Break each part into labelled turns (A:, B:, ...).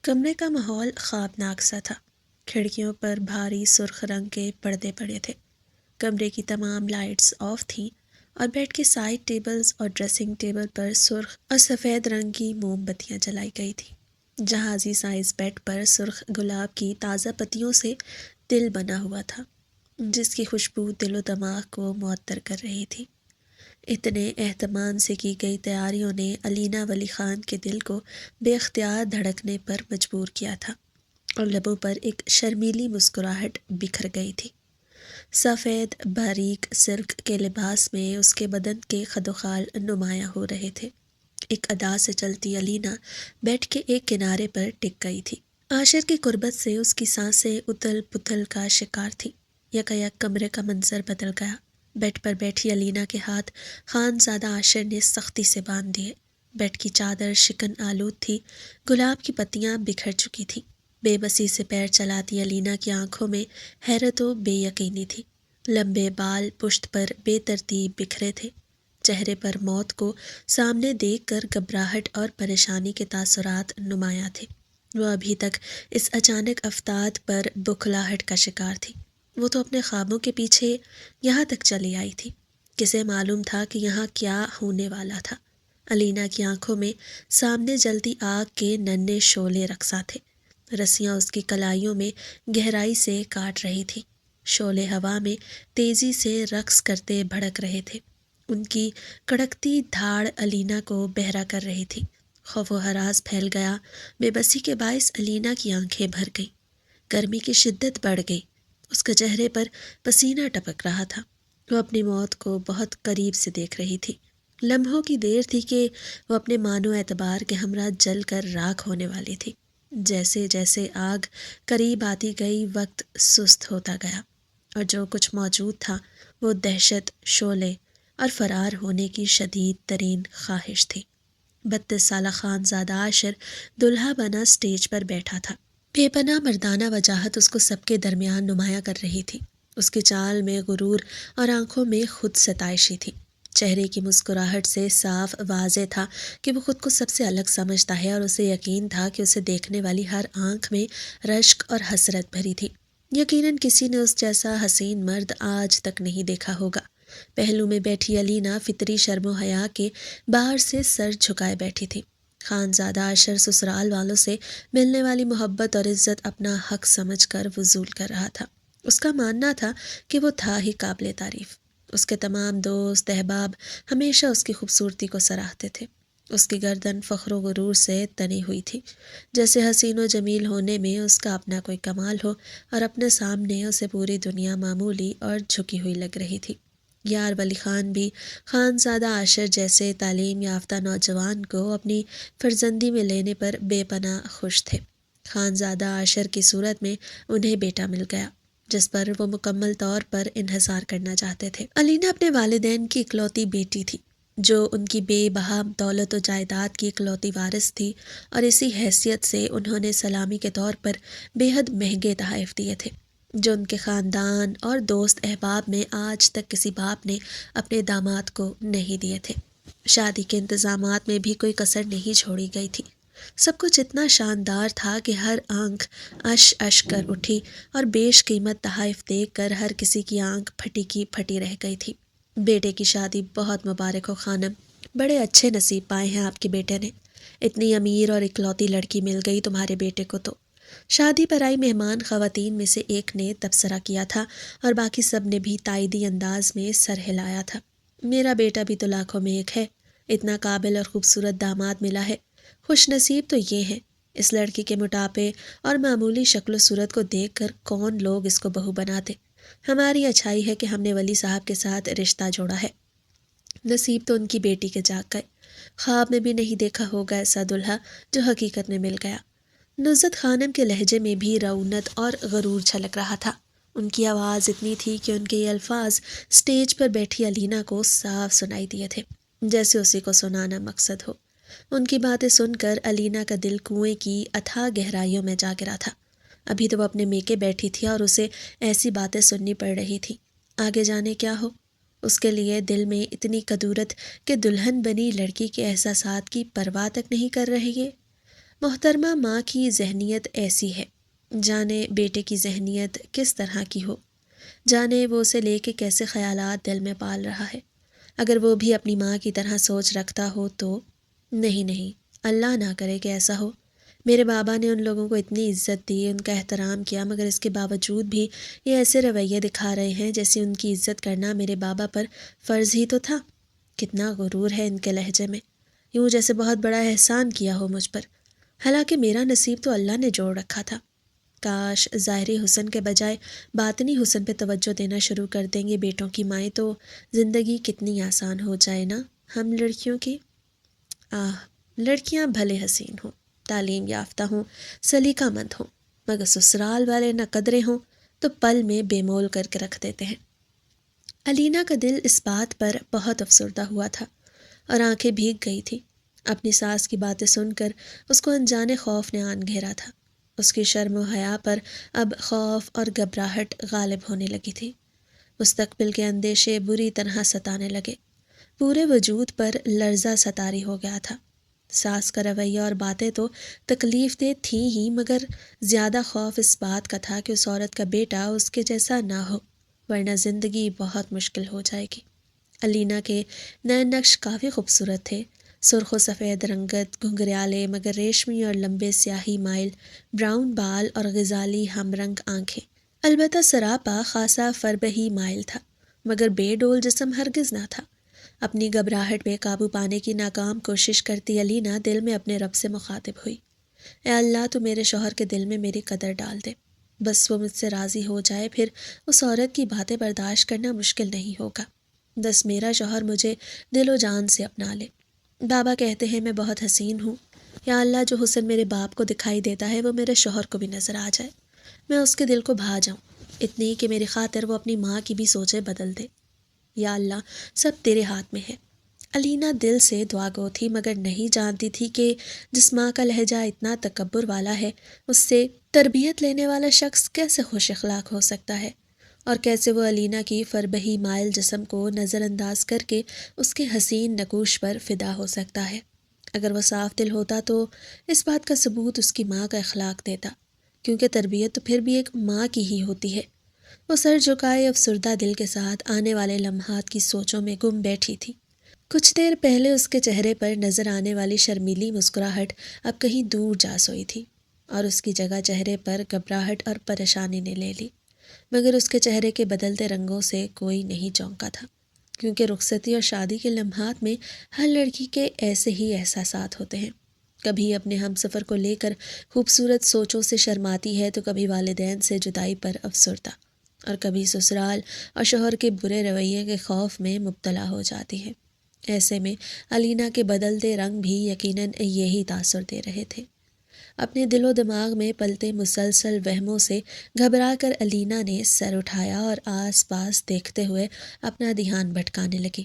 A: کمرے کا ماحول خوابناک سا تھا۔ کھڑکیوں پر بھاری سرخ رنگ کے پردے پڑے تھے۔ کمرے کی تمام لائٹس آف تھیں اور بیڈ کے سائڈ ٹیبلز اور ڈریسنگ ٹیبل پر سرخ اور سفید رنگ کی موم بتیاں جلائی گئی تھیں۔ جہازی سائز بیڈ پر سرخ گلاب کی تازہ پتیوں سے دل بنا ہوا تھا، جس کی خوشبو دل و دماغ کو معطر کر رہی تھی۔ اتنے اہتمام سے کی گئی تیاریوں نے علینا ولی خان کے دل کو بے اختیار دھڑکنے پر مجبور کیا تھا اور لبوں پر ایک شرمیلی مسکراہٹ بکھر گئی تھی۔ سفید باریک سلک کے لباس میں اس کے بدن کے خد و خال نمایاں ہو رہے تھے۔ ایک ادا سے چلتی علینا بیڈ کے ایک کنارے پر ٹک گئی تھی۔ عاشر کی قربت سے اس کی سانسیں اتل پتل کا شکار تھی۔ یکایک کمرے کا منظر بدل گیا۔ بیڈ پر بیٹھی علینا کے ہاتھ خانزادہ عاشر نے سختی سے باندھ دیے۔ بیڈ کی چادر شکن آلود تھی، گلاب کی پتیاں بکھر چکی تھیں۔ بے بسی سے پیر چلاتی علینا کی آنکھوں میں حیرت و بے یقینی تھی۔ لمبے بال پشت پر بے ترتیب بکھرے تھے۔ چہرے پر موت کو سامنے دیکھ کر گھبراہٹ اور پریشانی کے تاثرات نمایاں تھے۔ وہ ابھی تک اس اچانک افتاد پر بخلاہٹ کا شکار تھی۔ وہ تو اپنے خوابوں کے پیچھے یہاں تک چلی آئی تھی۔ کسے معلوم تھا کہ یہاں کیا ہونے والا تھا؟ علینا کی آنکھوں میں سامنے جلتی آگ کے ننھے شعلے رقصاں تھے۔ رسیاں اس کی کلائیوں میں گہرائی سے کاٹ رہی تھی۔ شعلے ہوا میں تیزی سے رقص کرتے بھڑک رہے تھے۔ ان کی کڑکتی دھاڑ علینا کو بہرا کر رہی تھی۔ خوف و ہراس پھیل گیا۔ بے بسی کے باعث علینا کی آنکھیں بھر گئیں۔ گرمی کی شدت بڑھ گئی۔ اس کے چہرے پر پسینہ ٹپک رہا تھا۔ وہ اپنی موت کو بہت قریب سے دیکھ رہی تھی۔ لمحوں کی دیر تھی کہ وہ اپنے مان و اعتبار کے ہمراہ جل کر راکھ ہونے والی تھی۔ جیسے جیسے آگ قریب آتی گئی وقت سست ہوتا گیا، اور جو کچھ موجود تھا وہ دہشت، شعلے اور فرار ہونے کی شدید ترین خواہش تھی۔ 32 سالہ خانزادہ عاشر دلہا بنا سٹیج پر بیٹھا تھا۔ بے پناہ مردانہ وجاہت اس کو سب کے درمیان نمایاں کر رہی تھی۔ اس کی چال میں غرور اور آنکھوں میں خود ستائشی تھی۔ چہرے کی مسکراہٹ سے صاف واضح تھا کہ وہ خود کو سب سے الگ سمجھتا ہے، اور اسے یقین تھا کہ اسے دیکھنے والی ہر آنکھ میں رشک اور حسرت بھری تھی۔ یقیناً کسی نے اس جیسا حسین مرد آج تک نہیں دیکھا ہوگا۔ پہلو میں بیٹھی علینا فطری شرم و حیا کے باہر سے سر جھکائے بیٹھی تھی۔ خانزادہ عاشر سسرال والوں سے ملنے والی محبت اور عزت اپنا حق سمجھ کر وصول کر رہا تھا۔ اس کا ماننا تھا کہ وہ تھا ہی قابل تعریف۔ اس کے تمام دوست احباب ہمیشہ اس کی خوبصورتی کو سراہتے تھے۔ اس کی گردن فخر و غرور سے تنی ہوئی تھی، جیسے حسین و جمیل ہونے میں اس کا اپنا کوئی کمال ہو، اور اپنے سامنے اسے پوری دنیا معمولی اور جھکی ہوئی لگ رہی تھی۔ یار ولی خان بھی خانزادہ عاشر جیسے تعلیم یافتہ نوجوان کو اپنی فرزندی میں لینے پر بے پناہ خوش تھے۔ خانزادہ عاشر کی صورت میں انہیں بیٹا مل گیا، جس پر وہ مکمل طور پر انحصار کرنا چاہتے تھے۔ علینا اپنے والدین کی اکلوتی بیٹی تھی، جو ان کی بے بہا دولت و جائیداد کی اکلوتی وارث تھی، اور اسی حیثیت سے انہوں نے سلامی کے طور پر بے حد مہنگے تحائف دیے تھے، جو ان کے خاندان اور دوست احباب میں آج تک کسی باپ نے اپنے داماد کو نہیں دیے تھے۔ شادی کے انتظامات میں بھی کوئی کسر نہیں چھوڑی گئی تھی۔ سب کچھ اتنا شاندار تھا کہ ہر آنکھ اش اش کر اٹھی، اور بیش قیمت تحائف دیکھ کر ہر کسی کی آنکھ پھٹی کی پھٹی رہ گئی تھی۔ بیٹے کی شادی بہت مبارک ہو خانم، بڑے اچھے نصیب پائے ہیں آپ کے بیٹے نے۔ اتنی امیر اور اکلوتی لڑکی مل گئی تمہارے بیٹے کو تو۔ شادی پر آئی مہمان خواتین میں سے ایک نے تبصرہ کیا تھا، اور باقی سب نے بھی تائیدی انداز میں سر ہلایا تھا۔ میرا بیٹا بھی تو لاکھوں میں ایک ہے، اتنا قابل اور خوبصورت داماد ملا ہے۔ خوش نصیب تو یہ ہیں۔ اس لڑکی کے موٹاپے اور معمولی شکل و صورت کو دیکھ کر کون لوگ اس کو بہو بناتے۔ ہماری اچھائی ہے کہ ہم نے ولی صاحب کے ساتھ رشتہ جوڑا ہے۔ نصیب تو ان کی بیٹی کے جاگ گئے۔ خواب میں بھی نہیں دیکھا ہوگا ایسا دلہا جو حقیقت میں مل گیا۔ نصرت خانم کے لہجے میں بھی رعونت اور غرور چھلک رہا تھا۔ ان کی آواز اتنی تھی کہ ان کے یہ الفاظ سٹیج پر بیٹھی علینا کو صاف سنائی دیے تھے، جیسے اسی کو سنانا مقصد ہو۔ ان کی باتیں سن کر علینا کا دل کنویں کی اتھاہ گہرائیوں میں جا گرا تھا۔ ابھی تو وہ اپنے میکے بیٹھی تھی اور اسے ایسی باتیں سننی پڑ رہی تھی۔ آگے جانے کیا ہو؟ اس کے لیے دل میں اتنی کدورت کہ دلہن بنی لڑکی کے احساسات کی پرواہ تک نہیں کر رہی ہے۔ محترمہ ماں کی ذہنیت ایسی ہے، جانے بیٹے کی ذہنیت کس طرح کی ہو، جانے وہ اسے لے کے کیسے خیالات دل میں پال رہا ہے۔ اگر وہ بھی اپنی ماں کی طرح سوچ رکھتا ہو تو نہیں نہیں، اللہ نہ کرے کہ ایسا ہو۔ میرے بابا نے ان لوگوں کو اتنی عزت دی، ان کا احترام کیا، مگر اس کے باوجود بھی یہ ایسے رویے دکھا رہے ہیں جیسے ان کی عزت کرنا میرے بابا پر فرض ہی تو تھا۔ کتنا غرور ہے ان کے لہجے میں، یوں جیسے بہت بڑا احسان کیا ہو مجھ پر، حالانکہ میرا نصیب تو اللہ نے جوڑ رکھا تھا۔ کاش ظاہری حسن کے بجائے باطنی حسن پہ توجہ دینا شروع کر دیں گے بیٹوں کی مائیں، تو زندگی کتنی آسان ہو جائے نا ہم لڑکیوں کی۔ لڑکیاں بھلے حسین ہوں، تعلیم یافتہ ہوں، سلیقہ مند ہوں، مگر سسرال والے نہ قدرے ہوں تو پل میں بے مول کر کے رکھ دیتے ہیں۔ علینا کا دل اس بات پر بہت افسردہ ہوا تھا اور آنکھیں بھیگ گئی تھی۔ اپنی ساس کی باتیں سن کر اس کو انجانے خوف نے آن گھیرا تھا۔ اس کی شرم و حیا پر اب خوف اور گھبراہٹ غالب ہونے لگی تھی۔ مستقبل کے اندیشے بری طرح ستانے لگے، پورے وجود پر لرزہ ستاری ہو گیا تھا۔ ساس کا رویہ اور باتیں تو تکلیف دہ تھیں ہی، مگر زیادہ خوف اس بات کا تھا کہ اس عورت کا بیٹا اس کے جیسا نہ ہو، ورنہ زندگی بہت مشکل ہو جائے گی۔ علینا کے نئے نقش کافی خوبصورت تھے، سرخ و سفید رنگت، گھنگریالے مگر ریشمی اور لمبے سیاہی مائل براؤن بال اور غزالی ہم رنگ آنکھیں۔ البتہ سراپا خاصا فربہی مائل تھا، مگر بے ڈول جسم ہرگز نہ تھا۔ اپنی گھبراہٹ پہ قابو پانے کی ناکام کوشش کرتی علینا دل میں اپنے رب سے مخاطب ہوئی، اے اللہ تو میرے شوہر کے دل میں میری قدر ڈال دے، بس وہ مجھ سے راضی ہو جائے، پھر اس عورت کی باتیں برداشت کرنا مشکل نہیں ہوگا۔ بس میرا شوہر مجھے دل و جان سے اپنا لے۔ بابا کہتے ہیں میں بہت حسین ہوں، یا اللہ جو حسن میرے باپ کو دکھائی دیتا ہے وہ میرے شوہر کو بھی نظر آ جائے، میں اس کے دل کو بھا جاؤں، اتنی کہ میری خاطر وہ اپنی ماں کی بھی سوچیں بدل دے۔ یا اللہ سب تیرے ہاتھ میں ہے۔ علینا دل سے دعا گو تھی، مگر نہیں جانتی تھی کہ جس ماں کا لہجہ اتنا تکبر والا ہے، اس سے تربیت لینے والا شخص کیسے خوش اخلاق ہو سکتا ہے، اور کیسے وہ علینا کی فربہی مائل جسم کو نظر انداز کر کے اس کے حسین نقوش پر فدا ہو سکتا ہے۔ اگر وہ صاف دل ہوتا تو اس بات کا ثبوت اس کی ماں کا اخلاق دیتا، کیونکہ تربیت تو پھر بھی ایک ماں کی ہی ہوتی ہے۔ وہ سر جھکائے افسردہ دل کے ساتھ آنے والے لمحات کی سوچوں میں گم بیٹھی تھی۔ کچھ دیر پہلے اس کے چہرے پر نظر آنے والی شرمیلی مسکراہٹ اب کہیں دور جا سوئی تھی، اور اس کی جگہ چہرے پر گھبراہٹ اور پریشانی نے لے لی، مگر اس کے چہرے کے بدلتے رنگوں سے کوئی نہیں چونکا تھا، کیونکہ رخصتی اور شادی کے لمحات میں ہر لڑکی کے ایسے ہی احساسات ہوتے ہیں۔ کبھی اپنے ہم سفر کو لے کر خوبصورت سوچوں سے شرماتی ہے، تو کبھی والدین سے جدائی پر افسردہ، اور کبھی سسرال اور شوہر کے برے رویے کے خوف میں مبتلا ہو جاتی ہے۔ ایسے میں علینا کے بدلتے رنگ بھی یقیناً یہی تاثر دے رہے تھے۔ اپنے دل و دماغ میں پلتے مسلسل وہموں سے گھبرا کر علینا نے سر اٹھایا اور آس پاس دیکھتے ہوئے اپنا دھیان بھٹکانے لگی۔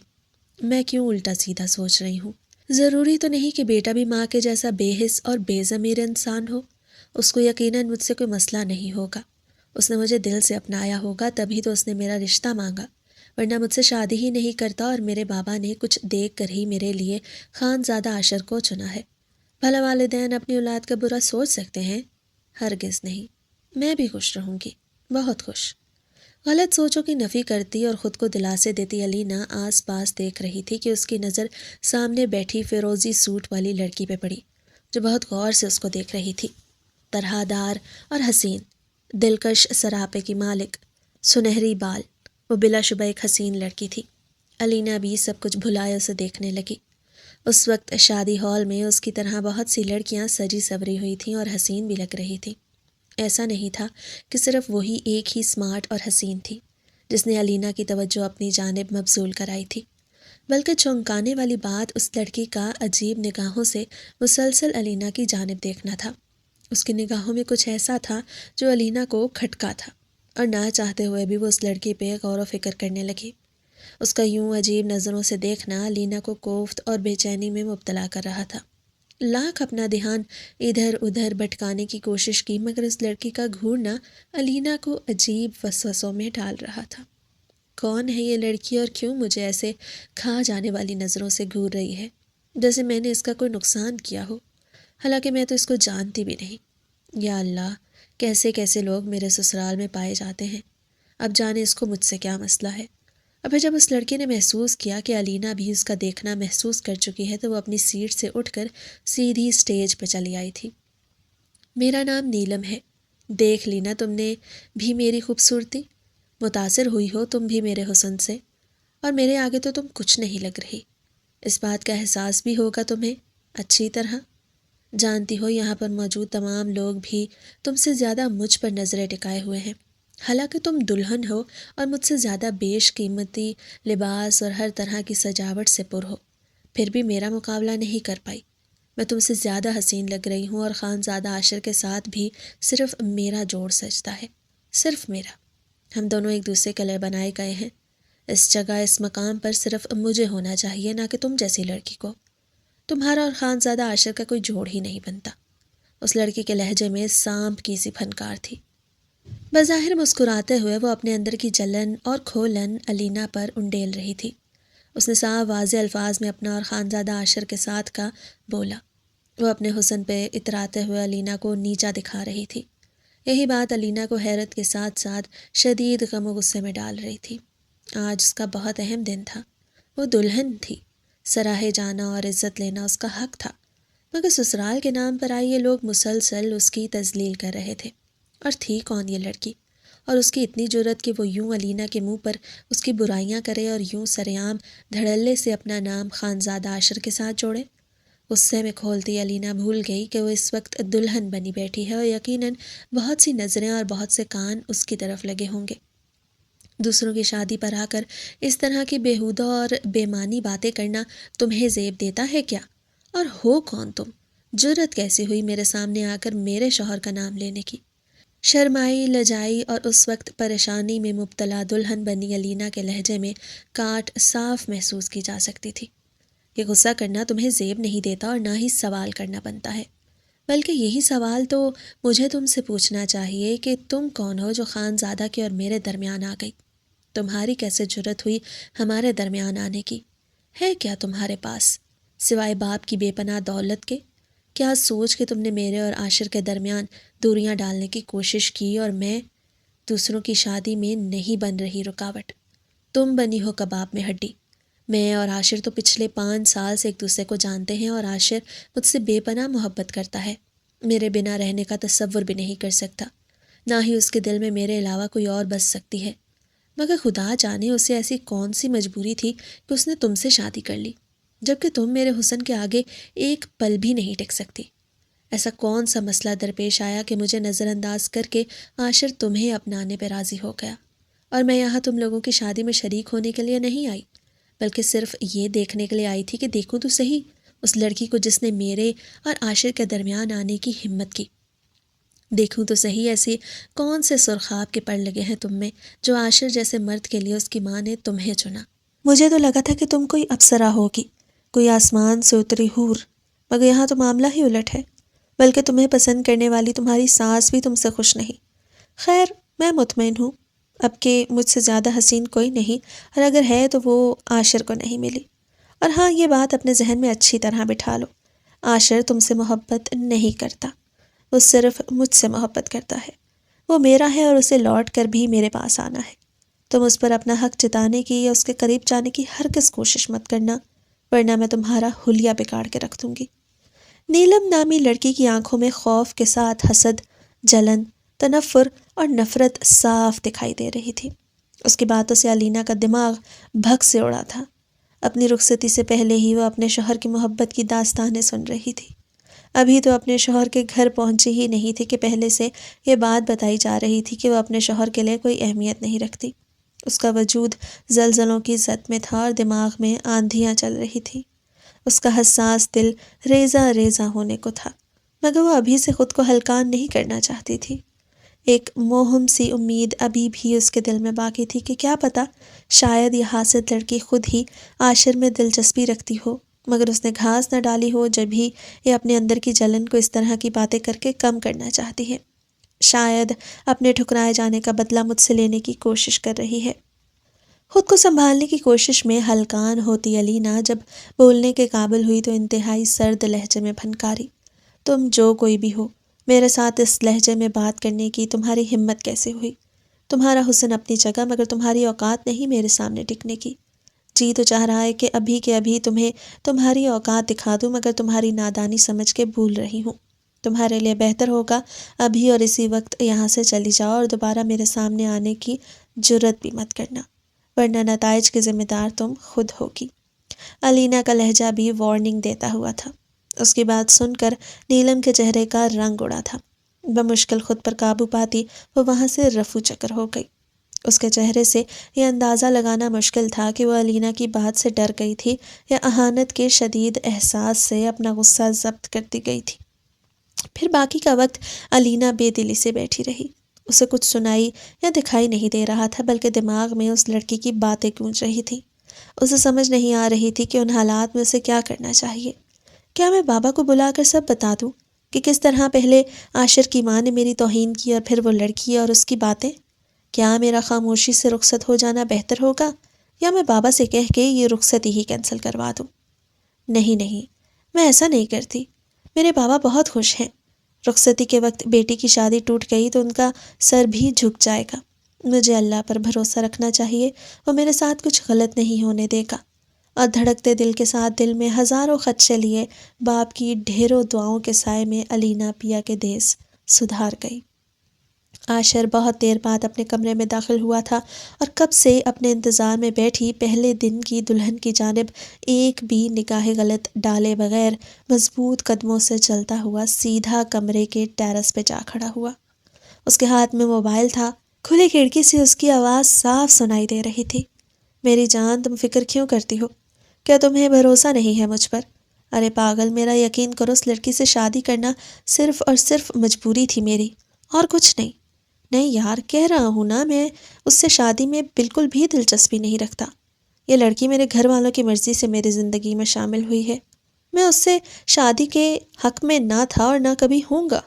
A: میں کیوں الٹا سیدھا سوچ رہی ہوں؟ ضروری تو نہیں کہ بیٹا بھی ماں کے جیسا بے حس اور بے ضمیر انسان ہو۔ اس کو یقیناً مجھ سے کوئی مسئلہ نہیں ہوگا، اس نے مجھے دل سے اپنایا ہوگا، تبھی تو اس نے میرا رشتہ مانگا، ورنہ مجھ سے شادی ہی نہیں کرتا، اور میرے بابا نے کچھ دیکھ کر ہی میرے لیے خانزادہ عاشر کو چنا ہے۔ بھلا والدین اپنی اولاد کا برا سوچ سکتے ہیں؟ ہرگز نہیں۔ میں بھی خوش رہوں گی، بہت خوش۔ غلط سوچوں کی نفی کرتی اور خود کو دلاسے دیتی علینا آس پاس دیکھ رہی تھی کہ اس کی نظر سامنے بیٹھی فیروزی سوٹ والی لڑکی پہ پڑی، جو بہت غور سے اس کو دیکھ رہی تھی۔ طرح دار اور حسین، دلکش سراپے کی مالک، سنہری بال، وہ بلا شبہ ایک حسین لڑکی تھی۔ علینا بھی سب کچھ بھلائے اسے دیکھنے لگی۔ اس وقت شادی ہال میں اس کی طرح بہت سی لڑکیاں سجی سوری ہوئی تھیں اور حسین بھی لگ رہی تھیں۔ ایسا نہیں تھا کہ صرف وہی ایک ہی اسمارٹ اور حسین تھی جس نے علینا کی توجہ اپنی جانب مبذول کرائی تھی، بلکہ چونکانے والی بات اس لڑکی کا عجیب نگاہوں سے مسلسل علینا کی جانب دیکھنا تھا۔ اس کی نگاہوں میں کچھ ایسا تھا جو علینا کو کھٹکا تھا، اور نہ چاہتے ہوئے بھی وہ اس لڑکی پہ غور و فکر کرنے لگی۔ اس کا یوں عجیب نظروں سے دیکھنا علینا کو کوفت اور بے چینی میں مبتلا کر رہا تھا۔ لاکھ اپنا دھیان ادھر ادھر بھٹکانے کی کوشش کی، مگر اس لڑکی کا گھورنا علینا کو عجیب وسوسوں میں ڈال رہا تھا۔ کون ہے یہ لڑکی اور کیوں مجھے ایسے کھا جانے والی نظروں سے گھور رہی ہے، جیسے میں نے اس کا کوئی نقصان کیا ہو؟ حالانکہ میں تو اس کو جانتی بھی نہیں۔ یا اللہ، کیسے کیسے لوگ میرے سسرال میں پائے جاتے ہیں، اب جانے اس کو مجھ سے کیا مسئلہ ہے۔ اور پھر جب اس لڑکی نے محسوس کیا کہ علینا بھی اس کا دیکھنا محسوس کر چکی ہے تو وہ اپنی سیٹ سے اٹھ کر سیدھی اسٹیج پہ چلی آئی تھی۔ میرا نام نیلم ہے، دیکھ لی نا تم نے بھی میری خوبصورتی؟ متاثر ہوئی ہو تم بھی میرے حسن سے، اور میرے آگے تو تم کچھ نہیں لگ رہی۔ اس بات کا احساس بھی ہوگا تمہیں اچھی طرح۔ جانتی ہو یہاں پر موجود تمام لوگ بھی تم سے زیادہ مجھ پر نظریں ٹکائے ہوئے ہیں، حالانکہ تم دلہن ہو اور مجھ سے زیادہ بیش قیمتی لباس اور ہر طرح کی سجاوٹ سے پر ہو، پھر بھی میرا مقابلہ نہیں کر پائی۔ میں تم سے زیادہ حسین لگ رہی ہوں، اور خانزادہ عاشر کے ساتھ بھی صرف میرا جوڑ سجتا ہے، صرف میرا۔ ہم دونوں ایک دوسرے کے لیے بنائے گئے ہیں، اس جگہ اس مقام پر صرف مجھے ہونا چاہیے، نہ کہ تم جیسی لڑکی کو۔ تمہارا اور خانزادہ عاشر کا کوئی جوڑ ہی نہیں بنتا۔ اس لڑکی کے لہجے میں سانپ کی سی پھنکار تھی۔ بظاہر مسکراتے ہوئے وہ اپنے اندر کی جلن اور کھولن علینا پر انڈیل رہی تھی۔ اس نے صاف واضح الفاظ میں اپنا اور خانزادہ عاشر کے ساتھ کا بولا۔ وہ اپنے حسن پہ اتراتے ہوئے علینا کو نیچا دکھا رہی تھی۔ یہی بات علینا کو حیرت کے ساتھ ساتھ شدید غم و غصے میں ڈال رہی تھی۔ آج اس کا بہت اہم دن تھا، وہ دلہن تھی، سراہے جانا اور عزت لینا اس کا حق تھا، مگر سسرال کے نام پر آئی یہ لوگ مسلسل اس کی تذلیل کر رہے تھے۔ اور تھی کون یہ لڑکی، اور اس کی اتنی جرأت کہ وہ یوں علینا کے منہ پر اس کی برائیاں کرے اور یوں سرعام دھڑلے سے اپنا نام خانزادہ عاشر کے ساتھ جوڑے۔ غصے میں کھولتی علینا بھول گئی کہ وہ اس وقت دلہن بنی بیٹھی ہے، اور یقیناً بہت سی نظریں اور بہت سے کان اس کی طرف لگے ہوں گے۔ دوسروں کی شادی پر آ کر اس طرح کی بیہودہ اور بے معنی باتیں کرنا تمہیں زیب دیتا ہے کیا؟ اور ہو کون تم؟ جرأت کیسی ہوئی میرے سامنے آ کر میرے شوہر کا نام لینے کی؟ شرمائی، لجائی اور اس وقت پریشانی میں مبتلا دلہن بنی علینا کے لہجے میں کاٹ صاف محسوس کی جا سکتی تھی۔ یہ غصہ کرنا تمہیں زیب نہیں دیتا اور نہ ہی سوال کرنا بنتا ہے، بلکہ یہی سوال تو مجھے تم سے پوچھنا چاہیے کہ تم کون ہو جو خانزادہ کے اور میرے درمیان آ گئی؟ تمہاری کیسے جرأت ہوئی ہمارے درمیان آنے کی؟ ہے کیا تمہارے پاس سوائے باپ کی بے پناہ دولت کے؟ کیا سوچ کہ تم نے میرے اور عاشر کے درمیان دوریاں ڈالنے کی کوشش کی، اور میں دوسروں کی شادی میں نہیں بن رہی رکاوٹ؟ تم بنی ہو کباب میں ہڈی۔ میں اور عاشر تو پچھلے 5 سال سے ایک دوسرے کو جانتے ہیں، اور عاشر مجھ سے بے پناہ محبت کرتا ہے، میرے بنا رہنے کا تصور بھی نہیں کر سکتا، نہ ہی اس کے دل میں میرے علاوہ کوئی اور بس سکتی ہے، مگر خدا جانے اسے ایسی کون سی مجبوری تھی کہ اس نے تم سے شادی کر لی، جبکہ تم میرے حسن کے آگے ایک پل بھی نہیں ٹک سکتی۔ ایسا کون سا مسئلہ درپیش آیا کہ مجھے نظر انداز کر کے عاشر تمہیں اپنانے پہ راضی ہو گیا، اور میں یہاں تم لوگوں کی شادی میں شریک ہونے کے لیے نہیں آئی، بلکہ صرف یہ دیکھنے کے لیے آئی تھی کہ دیکھوں تو صحیح اس لڑکی کو جس نے میرے اور عاشر کے درمیان آنے کی ہمت کی۔ دیکھوں تو صحیح ایسی کون سے سرخاب کے پڑ لگے ہیں تم میں جو عاشر جیسے مرد کے لیے اس کی ماں نے تمہیں چنا۔ مجھے تو لگا تھا کہ تم کوئی اپسرا ہوگی، کوئی آسمان سے اتری حور، مگر یہاں تو معاملہ ہی الٹ ہے، بلکہ تمہیں پسند کرنے والی تمہاری ساس بھی تم سے خوش نہیں۔ خیر، میں مطمئن ہوں اب کہ مجھ سے زیادہ حسین کوئی نہیں، اور اگر ہے تو وہ عاشر کو نہیں ملی۔ اور ہاں، یہ بات اپنے ذہن میں اچھی طرح بٹھا لو، عاشر تم سے محبت نہیں کرتا، وہ صرف مجھ سے محبت کرتا ہے، وہ میرا ہے اور اسے لوٹ کر بھی میرے پاس آنا ہے۔ تم اس پر اپنا حق جتانے کی یا اس کے قریب جانے کی ہرگز کوشش مت کرنا، ورنہ میں تمہارا حلیہ بگاڑ کے رکھ دوں گی۔ نیلم نامی لڑکی کی آنکھوں میں خوف کے ساتھ حسد، جلن، تنفر اور نفرت صاف دکھائی دے رہی تھی۔ اس کی باتوں سے علینا کا دماغ بھگ سے اڑا تھا۔ اپنی رخصتی سے پہلے ہی وہ اپنے شوہر کی محبت کی داستانیں سن رہی تھی۔ ابھی تو اپنے شوہر کے گھر پہنچی ہی نہیں تھی کہ پہلے سے یہ بات بتائی جا رہی تھی کہ وہ اپنے شوہر کے لیے کوئی اہمیت نہیں رکھتی۔ اس کا وجود زلزلوں کی زد میں تھا اور دماغ میں آندھیاں چل رہی تھی۔ اس کا حساس دل ریزہ ریزہ ہونے کو تھا، مگر وہ ابھی سے خود کو ہلکان نہیں کرنا چاہتی تھی۔ ایک موہم سی امید ابھی بھی اس کے دل میں باقی تھی کہ کیا پتہ شاید یہ حاسد لڑکی خود ہی عاشر میں دلچسپی رکھتی ہو، مگر اس نے گھاس نہ ڈالی ہو جب ہی یہ اپنے اندر کی جلن کو اس طرح کی باتیں کر کے کم کرنا چاہتی ہے۔ شاید اپنے ٹھکرائے جانے کا بدلہ مجھ سے لینے کی کوشش کر رہی ہے۔ خود کو سنبھالنے کی کوشش میں ہلکان ہوتی علینا جب بولنے کے قابل ہوئی تو انتہائی سرد لہجے میں پھنکاری، تم جو کوئی بھی ہو، میرے ساتھ اس لہجے میں بات کرنے کی تمہاری ہمت کیسے ہوئی؟ تمہارا حسن اپنی جگہ، مگر تمہاری اوقات نہیں میرے سامنے ٹکنے کی۔ جی تو چاہ رہا ہے کہ ابھی کے ابھی تمہیں تمہاری اوقات دکھا دوں، مگر تمہاری نادانی سمجھ کے بھول رہی ہوں۔ تمہارے لیے بہتر ہوگا ابھی اور اسی وقت یہاں سے چلی جاؤ، اور دوبارہ میرے سامنے آنے کی جرت بھی مت کرنا، ورنہ نتائج کے ذمہ دار تم خود ہوگی۔ الینا کا لہجہ بھی وارننگ دیتا ہوا تھا۔ اس کی بات سن کر نیلم کے چہرے کا رنگ اڑا تھا۔ بمشکل خود پر قابو پاتی وہ وہاں سے رفو چکر ہو گئی۔ اس کے چہرے سے یہ اندازہ لگانا مشکل تھا کہ وہ الینا کی بات سے ڈر گئی تھی یا اہانت کے شدید احساس سے اپنا غصہ ضبط کرتی گئی تھی۔ پھر باقی کا وقت الینا بے دلی سے بیٹھی رہی۔ اسے کچھ سنائی یا دکھائی نہیں دے رہا تھا، بلکہ دماغ میں اس لڑکی کی باتیں گونج رہی تھیں۔ اسے سمجھ نہیں آ رہی تھی کہ ان حالات میں اسے کیا کرنا چاہیے۔ کیا میں بابا کو بلا کر سب بتا دوں کہ کس طرح پہلے عاشر کی ماں نے میری توہین کی اور پھر وہ لڑکی اور اس کی باتیں؟ کیا میرا خاموشی سے رخصت ہو جانا بہتر ہوگا، یا میں بابا سے کہہ کے یہ رخصتی ہی کینسل کروا دوں؟ نہیں، میں ایسا نہیں کرتی۔ میرے بابا بہت خوش ہیں۔ رخصتی کے وقت بیٹی کی شادی ٹوٹ گئی تو ان کا سر بھی جھک جائے گا۔ مجھے اللہ پر بھروسہ رکھنا چاہیے، وہ میرے ساتھ کچھ غلط نہیں ہونے دے گا۔ اور دھڑکتے دل کے ساتھ دل میں ہزاروں خدشے لیے باپ کی ڈھیروں دعاؤں کے سائے میں الینا پیا کے دیس سدھار گئی۔ عاشر بہت دیر بعد اپنے کمرے میں داخل ہوا تھا اور کب سے اپنے انتظار میں بیٹھی پہلے دن کی دلہن کی جانب ایک بھی نگاہ غلط ڈالے بغیر مضبوط قدموں سے چلتا ہوا سیدھا کمرے کے ٹیرس پہ جا کھڑا ہوا۔ اس کے ہاتھ میں موبائل تھا۔ کھلی کھڑکی سے اس کی آواز صاف سنائی دے رہی تھی۔ میری جان، تم فکر کیوں کرتی ہو؟ کیا تمہیں بھروسہ نہیں ہے مجھ پر؟ ارے پاگل، میرا یقین کرو، اس لڑکی سے شادی کرنا صرف اور صرف مجبوری تھی میری، اور کچھ نہیں۔ نہیں یار، کہہ رہا ہوں نا، میں اس سے شادی میں بالکل بھی دلچسپی نہیں رکھتا۔ یہ لڑکی میرے گھر والوں کی مرضی سے میری زندگی میں شامل ہوئی ہے۔ میں اس سے شادی کے حق میں نہ تھا اور نہ کبھی ہوں گا۔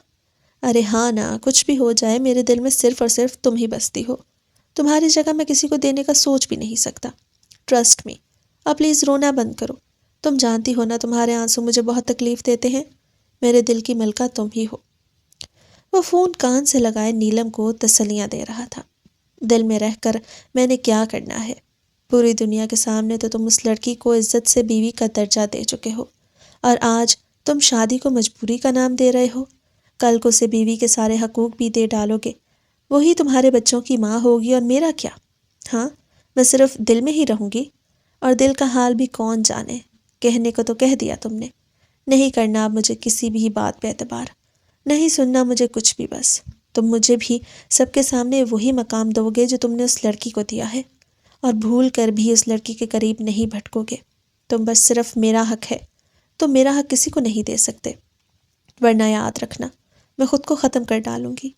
A: ارے ہاں نا، کچھ بھی ہو جائے، میرے دل میں صرف اور صرف تم ہی بستی ہو۔ تمہاری جگہ میں کسی کو دینے کا سوچ بھی نہیں سکتا۔ Trust me. اب پلیز رونا بند کرو۔ تم جانتی ہو نا، تمہارے آنسو مجھے بہت تکلیف دیتے ہیں۔ میرے دل کی ملکہ تم ہی ہو۔ وہ فون کان سے لگائے نیلم کو تسلیاں دے رہا تھا۔ دل میں رہ کر میں نے کیا کرنا ہے؟ پوری دنیا کے سامنے تو تم اس لڑکی کو عزت سے بیوی کا درجہ دے چکے ہو، اور آج تم شادی کو مجبوری کا نام دے رہے ہو۔ کل کو اسے بیوی کے سارے حقوق بھی دے ڈالو گے۔ وہی تمہارے بچوں کی ماں ہوگی، اور میرا کیا؟ ہاں، میں صرف دل میں ہی رہوں گی، اور دل کا حال بھی کون جانے۔ کہنے کو تو کہہ دیا تم نے۔ نہیں کرنا اب مجھے کسی بھی بات پہ اعتبار، نہیں سننا مجھے کچھ بھی۔ بس تم مجھے بھی سب کے سامنے وہی مقام دو گے جو تم نے اس لڑکی کو دیا ہے، اور بھول کر بھی اس لڑکی کے قریب نہیں بھٹکو گے۔ تم بس صرف میرا حق ہے، تم میرا حق کسی کو نہیں دے سکتے، ورنہ یاد رکھنا میں خود کو ختم کر ڈالوں گی۔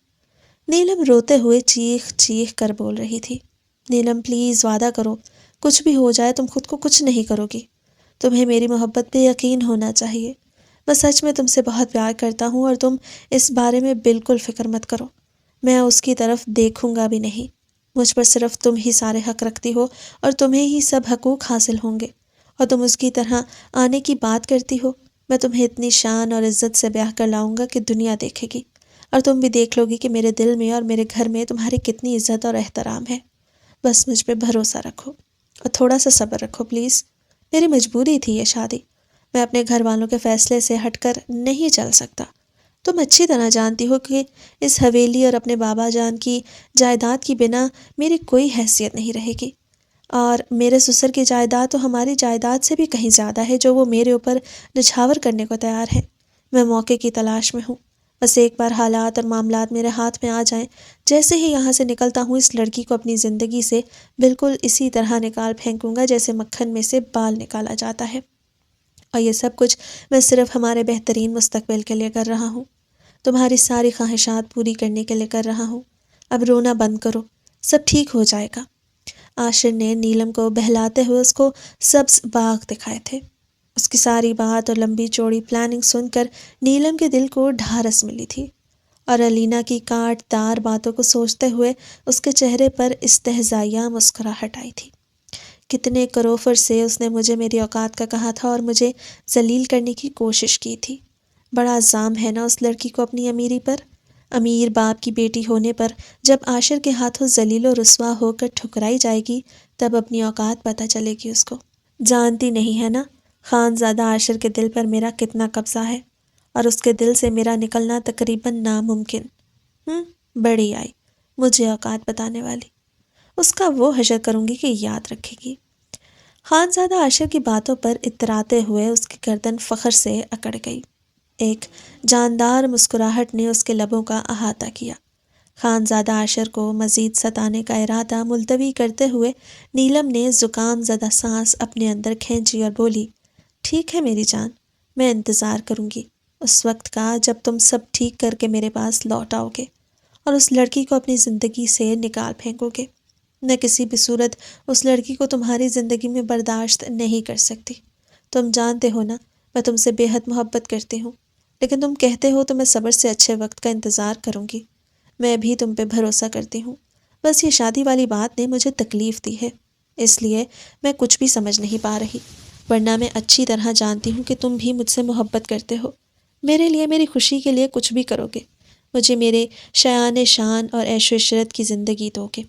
A: نیلم روتے ہوئے چیخ چیخ کر بول رہی تھی۔ نیلم پلیز وعدہ کرو، کچھ بھی ہو جائے تم خود کو کچھ نہیں کرو گی۔ تمہیں میری محبت پہ یقین ہونا چاہیے۔ میں سچ میں تم سے بہت پیار کرتا ہوں، اور تم اس بارے میں بالکل فکر مت کرو۔ میں اس کی طرف دیکھوں گا بھی نہیں۔ مجھ پر صرف تم ہی سارے حق رکھتی ہو، اور تمہیں ہی سب حقوق حاصل ہوں گے، اور تم اس کی طرح آنے کی بات کرتی ہو۔ میں تمہیں اتنی شان اور عزت سے بیاہ کر لاؤں گا کہ دنیا دیکھے گی، اور تم بھی دیکھ لو گی کہ میرے دل میں اور میرے گھر میں تمہاری کتنی عزت اور احترام ہے۔ بس مجھ پہ بھروسہ رکھو، اور تھوڑا سا صبر رکھو پلیز۔ میری مجبوری تھی یہ شادی، میں اپنے گھر والوں کے فیصلے سے ہٹ کر نہیں چل سکتا۔ تم اچھی طرح جانتی ہو کہ اس حویلی اور اپنے بابا جان کی جائیداد کی بنا میری کوئی حیثیت نہیں رہے گی، اور میرے سسر کی جائیداد تو ہماری جائیداد سے بھی کہیں زیادہ ہے جو وہ میرے اوپر نچھاور کرنے کو تیار ہے۔ میں موقع کی تلاش میں ہوں، بس ایک بار حالات اور معاملات میرے ہاتھ میں آ جائیں، جیسے ہی یہاں سے نکلتا ہوں اس لڑکی کو اپنی زندگی سے بالکل اسی طرح نکال پھینکوں گا جیسے مکھن میں سے بال نکالا جاتا ہے۔ اور یہ سب کچھ میں صرف ہمارے بہترین مستقبل کے لیے کر رہا ہوں، تمہاری ساری خواہشات پوری کرنے کے لیے کر رہا ہوں۔ اب رونا بند کرو، سب ٹھیک ہو جائے گا۔ عاشر نے نیلم کو بہلاتے ہوئے اس کو سبز باغ دکھائے تھے۔ اس کی ساری بات اور لمبی چوڑی پلاننگ سن کر نیلم کے دل کو ڈھارس ملی تھی، اور الینا کی کاٹ دار باتوں کو سوچتے ہوئے اس کے چہرے پر استہزائیہ مسکراہٹ آئی تھی۔ کتنے کروفر سے اس نے مجھے میری اوقات کا کہا تھا اور مجھے ذلیل کرنے کی کوشش کی تھی، بڑا الزام ہے نا اس لڑکی کو اپنی امیری پر۔ امیر باپ کی بیٹی ہونے پر جب عاشر کے ہاتھوں ذلیل و رسوا ہو کر ٹھکرائی جائے گی تب اپنی اوقات پتہ چلے گی اس کو۔ جانتی نہیں ہے نا خانزادہ عاشر کے دل پر میرا کتنا قبضہ ہے، اور اس کے دل سے میرا نکلنا تقریباً ناممکن۔ بڑی آئی مجھے اوقات بتانے والی، اس کا وہ حشر کروں گی کہ یاد رکھے گی۔ خانزادہ عاشر کی باتوں پر اتراتے ہوئے اس کی گردن فخر سے اکڑ گئی۔ ایک جاندار مسکراہٹ نے اس کے لبوں کا احاطہ کیا۔ خانزادہ عاشر کو مزید ستانے کا ارادہ ملتوی کرتے ہوئے نیلم نے زکام زدہ سانس اپنے اندر کھینچی اور بولی، ٹھیک ہے میری جان، میں انتظار کروں گی اس وقت کا جب تم سب ٹھیک کر کے میرے پاس لوٹ آؤ گے اور اس لڑکی کو اپنی زندگی سے نکال پھینکو گے۔ میں کسی بھی صورت اس لڑکی کو تمہاری زندگی میں برداشت نہیں کر سکتی۔ تم جانتے ہو نا میں تم سے بے حد محبت کرتی ہوں، لیکن تم کہتے ہو تو میں صبر سے اچھے وقت کا انتظار کروں گی۔ میں بھی تم پہ بھروسہ کرتی ہوں، بس یہ شادی والی بات نے مجھے تکلیف دی ہے، اس لیے میں کچھ بھی سمجھ نہیں پا رہی، ورنہ میں اچھی طرح جانتی ہوں کہ تم بھی مجھ سے محبت کرتے ہو، میرے لیے، میری خوشی کے لیے کچھ بھی کرو گے، مجھے میرے شایان شان اور عیش و عشرت کی زندگی دو گے۔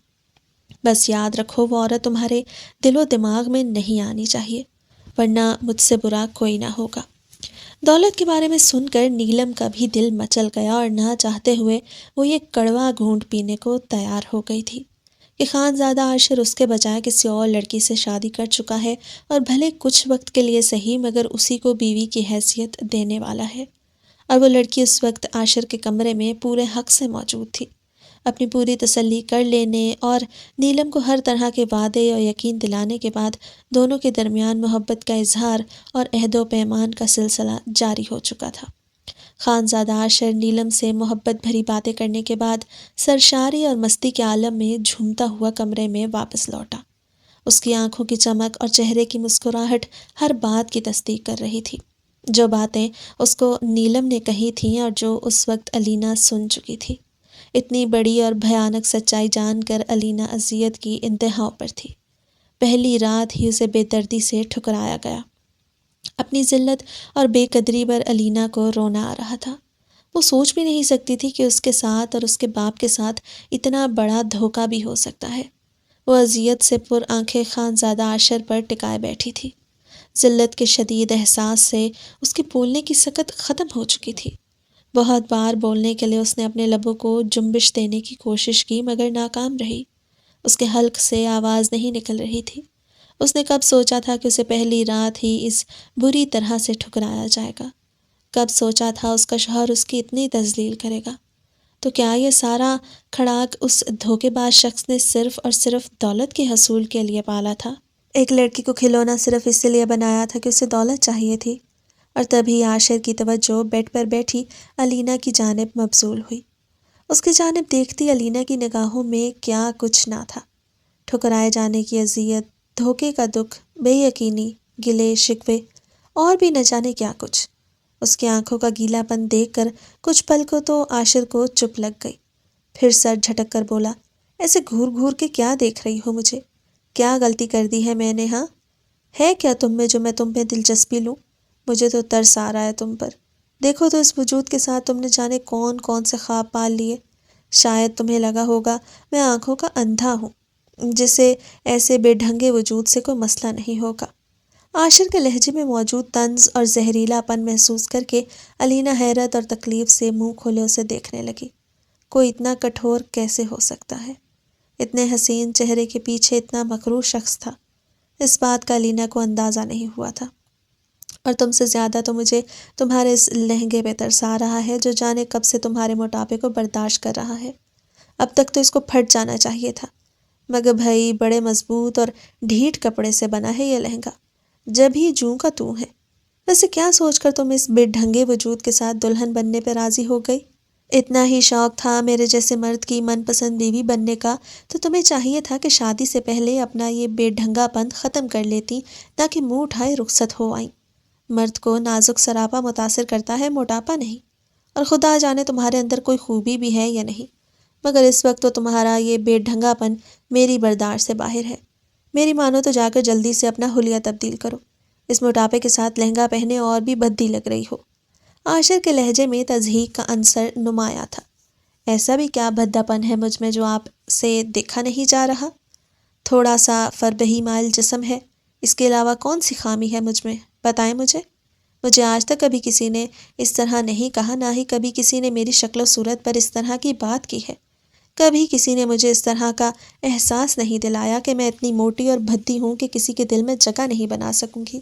A: بس یاد رکھو وہ عورت تمہارے دل و دماغ میں نہیں آنی چاہیے، ورنہ مجھ سے برا کوئی نہ ہوگا۔ دولت کے بارے میں سن کر نیلم کا بھی دل مچل گیا اور نہ چاہتے ہوئے وہ یہ کڑوا گھونٹ پینے کو تیار ہو گئی تھی کہ خانزادہ عاشر اس کے بجائے کسی اور لڑکی سے شادی کر چکا ہے، اور بھلے کچھ وقت کے لیے صحیح مگر اسی کو بیوی کی حیثیت دینے والا ہے، اور وہ لڑکی اس وقت عاشر کے کمرے میں پورے حق سے موجود تھی۔ اپنی پوری تسلی کر لینے اور نیلم کو ہر طرح کے وعدے اور یقین دلانے کے بعد دونوں کے درمیان محبت کا اظہار اور عہد و پیمان کا سلسلہ جاری ہو چکا تھا۔ خانزادہ عاشر نیلم سے محبت بھری باتیں کرنے کے بعد سرشاری اور مستی کے عالم میں جھومتا ہوا کمرے میں واپس لوٹا۔ اس کی آنکھوں کی چمک اور چہرے کی مسکراہٹ ہر بات کی تصدیق کر رہی تھی، جو باتیں اس کو نیلم نے کہی تھیں اور جو اس وقت علینا سن چکی تھی۔ اتنی بڑی اور بھیانک سچائی جان کر علینا اذیت کی انتہا پر تھی۔ پہلی رات ہی اسے بے دردی سے ٹھکرایا گیا۔ اپنی ذلت اور بے قدری پر علینا کو رونا آ رہا تھا۔ وہ سوچ بھی نہیں سکتی تھی کہ اس کے ساتھ اور اس کے باپ کے ساتھ اتنا بڑا دھوکہ بھی ہو سکتا ہے۔ وہ اذیت سے پر آنکھیں خانزادہ عاشر پر ٹکائے بیٹھی تھی۔ ذلت کے شدید احساس سے اس کے بولنے کی سکت ختم ہو چکی تھی۔ بہت بار بولنے کے لیے اس نے اپنے لبوں کو جنبش دینے کی کوشش کی مگر ناکام رہی۔ اس کے حلق سے آواز نہیں نکل رہی تھی۔ اس نے کب سوچا تھا کہ اسے پہلی رات ہی اس بری طرح سے ٹھکرایا جائے گا؟ کب سوچا تھا اس کا شوہر اس کی اتنی تذلیل کرے گا؟ تو کیا یہ سارا کھڑاک اس دھوکے باز شخص نے صرف اور صرف دولت کے حصول کے لیے پالا تھا؟ ایک لڑکی کو کھلونا صرف اس لیے بنایا تھا کہ اسے دولت چاہیے تھی؟ اور تبھی عاشر کی توجہ بیڈ پر بیٹھی علینا کی جانب مبذول ہوئی۔ اس کی جانب دیکھتی علینا کی نگاہوں میں کیا کچھ نہ تھا، ٹھکرائے جانے کی اذیت، دھوکے کا دکھ، بے یقینی، گلے شکوے، اور بھی نہ جانے کیا کچھ۔ اس کی آنکھوں کا گیلا پن دیکھ کر کچھ پل کو تو عاشر کو چپ لگ گئی، پھر سر جھٹک کر بولا، ایسے گھور گھور کے کیا دیکھ رہی ہو مجھے؟ کیا غلطی کر دی ہے میں نے؟ ہاں ہے کیا تم میں جو میں تم میں دلچسپی لوں؟ مجھے تو ترس آ رہا ہے تم پر۔ دیکھو تو اس وجود کے ساتھ تم نے جانے کون کون سے خواب پال لیے۔ شاید تمہیں لگا ہوگا میں آنکھوں کا اندھا ہوں جسے ایسے بے ڈھنگے وجود سے کوئی مسئلہ نہیں ہوگا۔ عاشر کے لہجے میں موجود طنز اور زہریلا پن محسوس کر کے علینا حیرت اور تکلیف سے منہ کھولے اسے دیکھنے لگی۔ کوئی اتنا کٹھور کیسے ہو سکتا ہے؟ اتنے حسین چہرے کے پیچھے اتنا مکروہ شخص تھا، اس بات کا علینا کو اندازہ نہیں ہوا تھا۔ اور تم سے زیادہ تو مجھے تمہارے اس لہنگے پہ ترس آ رہا ہے جو جانے کب سے تمہارے موٹاپے کو برداشت کر رہا ہے۔ اب تک تو اس کو پھٹ جانا چاہیے تھا، مگر بھائی بڑے مضبوط اور ڈھیٹ کپڑے سے بنا ہے یہ لہنگا، جب ہی جوں کا توں ہے۔ ویسے کیا سوچ کر تم اس بے ڈھنگے وجود کے ساتھ دلہن بننے پہ راضی ہو گئی؟ اتنا ہی شوق تھا میرے جیسے مرد کی من پسند بیوی بننے کا تو تمہیں چاہیے تھا کہ شادی سے پہلے اپنا یہ بے ڈھنگا پن ختم کر لیتی تاکہ منہ اٹھائے رخصت ہو آئیں۔ مرد کو نازک سراپا متاثر کرتا ہے، موٹاپا نہیں، اور خدا جانے تمہارے اندر کوئی خوبی بھی ہے یا نہیں، مگر اس وقت تو تمہارا یہ بے ڈھنگا پن میری برداشت سے باہر ہے۔ میری مانو تو جا کر جلدی سے اپنا حلیہ تبدیل کرو، اس موٹاپے کے ساتھ لہنگا پہنے اور بھی بھدی لگ رہی ہو۔ عاشر کے لہجے میں تضحیک کا عنصر نمایاں تھا۔ ایسا بھی کیا بھدا پن ہے مجھ میں جو آپ سے دیکھا نہیں جا رہا؟ تھوڑا سا فربہی مائل جسم ہے، اس کے علاوہ کون سی خامی ہے مجھ میں؟ بتائیں مجھے۔ مجھے آج تک کبھی کسی نے اس طرح نہیں کہا، نہ ہی کبھی کسی نے میری شکل و صورت پر اس طرح کی بات کی ہے۔ کبھی کسی نے مجھے اس طرح کا احساس نہیں دلایا کہ میں اتنی موٹی اور بھدی ہوں کہ کسی کے دل میں جگہ نہیں بنا سکوں گی،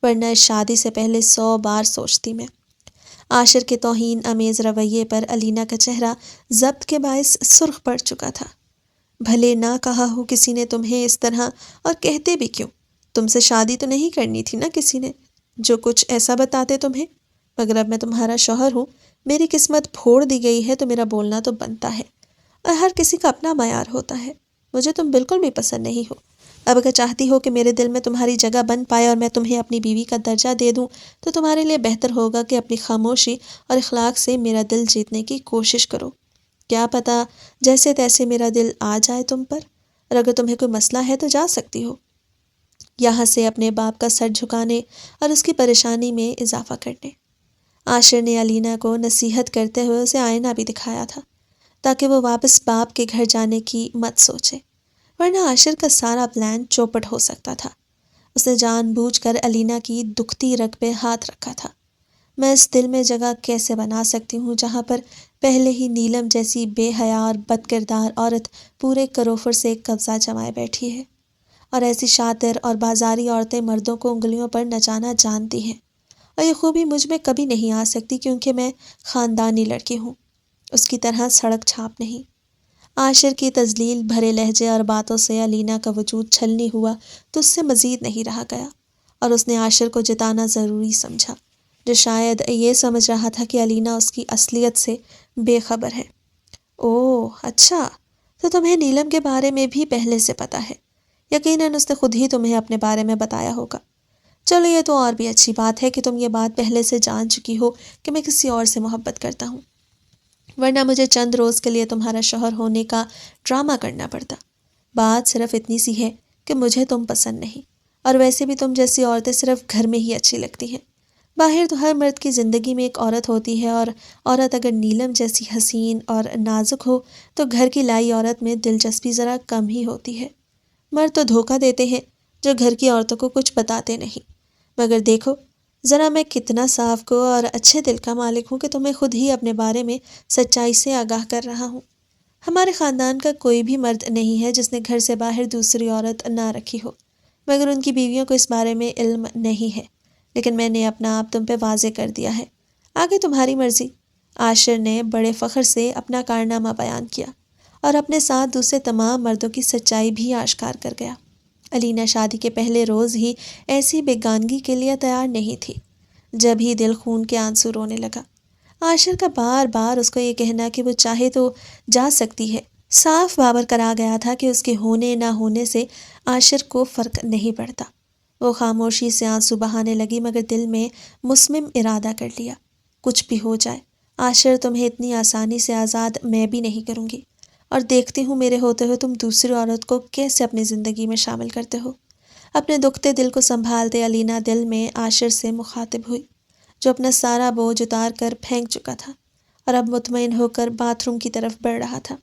A: ورنہ اس شادی سے پہلے 100 بار سوچتی میں۔ عاشر کے توہین امیز رویے پر علینا کا چہرہ ضبط کے باعث سرخ پڑ چکا تھا۔ بھلے نہ کہا ہو کسی نے تمہیں اس طرح، اور کہتے بھی کیوں؟ تم سے شادی تو نہیں کرنی تھی نا کسی نے، جو کچھ ایسا بتاتے تمہیں؟ مگر اب میں تمہارا شوہر ہوں، میری قسمت پھوڑ دی گئی ہے تو میرا بولنا تو بنتا ہے، اور ہر کسی کا اپنا معیار ہوتا ہے۔ مجھے تم بالکل بھی پسند نہیں ہو۔ اب اگر چاہتی ہو کہ میرے دل میں تمہاری جگہ بن پائے اور میں تمہیں اپنی بیوی کا درجہ دے دوں، تو تمہارے لیے بہتر ہوگا کہ اپنی خاموشی اور اخلاق سے میرا دل جیتنے کی کوشش کرو۔ کیا پتہ جیسے تیسے میرا دل آ جائے تم پر، اور اگر تمہیں کوئی مسئلہ ہے تو جا سکتی ہو یہاں سے اپنے باپ کا سر جھکانے اور اس کی پریشانی میں اضافہ کرنے۔ عاشر نے علینا کو نصیحت کرتے ہوئے اسے آئینہ بھی دکھایا تھا تاکہ وہ واپس باپ کے گھر جانے کی مت سوچے، ورنہ عاشر کا سارا پلان چوپٹ ہو سکتا تھا۔ اس نے جان بوجھ کر علینا کی دکھتی رگ پہ ہاتھ رکھا تھا۔ میں اس دل میں جگہ کیسے بنا سکتی ہوں جہاں پر پہلے ہی نیلم جیسی بے حیا اور بد کردار عورت پورے کروفر سے قبضہ جمائے بیٹھی ہے، اور ایسی شاطر اور بازاری عورتیں مردوں کو انگلیوں پر نچانا جانتی ہیں، اور یہ خوبی مجھ میں کبھی نہیں آ سکتی کیونکہ میں خاندانی لڑکی ہوں، اس کی طرح سڑک چھاپ نہیں۔ عاشر کی تذلیل بھرے لہجے اور باتوں سے علینا کا وجود چھلنی ہوا تو اس سے مزید نہیں رہا گیا، اور اس نے عاشر کو جتانا ضروری سمجھا، جو شاید یہ سمجھ رہا تھا کہ علینا اس کی اصلیت سے بے خبر ہے۔ اوہ اچھا، تو تمہیں نیلم کے بارے میں بھی پہلے سے پتہ ہے؟ یقیناً اس نے خود ہی تمہیں اپنے بارے میں بتایا ہوگا۔ چلو یہ تو اور بھی اچھی بات ہے کہ تم یہ بات پہلے سے جان چکی ہو کہ میں کسی اور سے محبت کرتا ہوں، ورنہ مجھے چند روز کے لیے تمہارا شوہر ہونے کا ڈرامہ کرنا پڑتا۔ بات صرف اتنی سی ہے کہ مجھے تم پسند نہیں، اور ویسے بھی تم جیسی عورتیں صرف گھر میں ہی اچھی لگتی ہیں۔ باہر تو ہر مرد کی زندگی میں ایک عورت ہوتی ہے، اور عورت اگر نیلم جیسی حسین اور نازک ہو تو گھر کی لائی عورت میں دلچسپی ذرا کم ہی ہوتی ہے۔ مرد تو دھوکہ دیتے ہیں جو گھر کی عورتوں کو کچھ بتاتے نہیں، مگر دیکھو ذرا میں کتنا صاف کو اور اچھے دل کا مالک ہوں کہ تمہیں خود ہی اپنے بارے میں سچائی سے آگاہ کر رہا ہوں۔ ہمارے خاندان کا کوئی بھی مرد نہیں ہے جس نے گھر سے باہر دوسری عورت نہ رکھی ہو، مگر ان کی بیویوں کو اس بارے میں علم نہیں ہے، لیکن میں نے اپنا آپ تم پہ واضح کر دیا ہے، آگے تمہاری مرضی۔ عاشر نے بڑے فخر سے اپنا کارنامہ بیان کیا، اور اپنے ساتھ دوسرے تمام مردوں کی سچائی بھی آشکار کر گیا۔ علینا شادی کے پہلے روز ہی ایسی بیگانگی کے لیے تیار نہیں تھی، جب ہی دل خون کے آنسو رونے لگا۔ عاشر کا بار بار اس کو یہ کہنا کہ وہ چاہے تو جا سکتی ہے صاف بابر کرا گیا تھا کہ اس کے ہونے نہ ہونے سے عاشر کو فرق نہیں پڑتا۔ وہ خاموشی سے آنسو بہانے لگی، مگر دل میں مصمم ارادہ کر لیا، کچھ بھی ہو جائے عاشر تمہیں اتنی آسانی سے آزاد میں بھی نہیں کروں گی، اور دیکھتی ہوں میرے ہوتے ہوئے تم دوسری عورت کو کیسے اپنی زندگی میں شامل کرتے ہو۔ اپنے دکھتے دل کو سنبھالتے علینا دل میں عاشر سے مخاطب ہوئی، جو اپنا سارا بوجھ اتار کر پھینک چکا تھا اور اب مطمئن ہو کر باتھ روم کی طرف بڑھ رہا تھا۔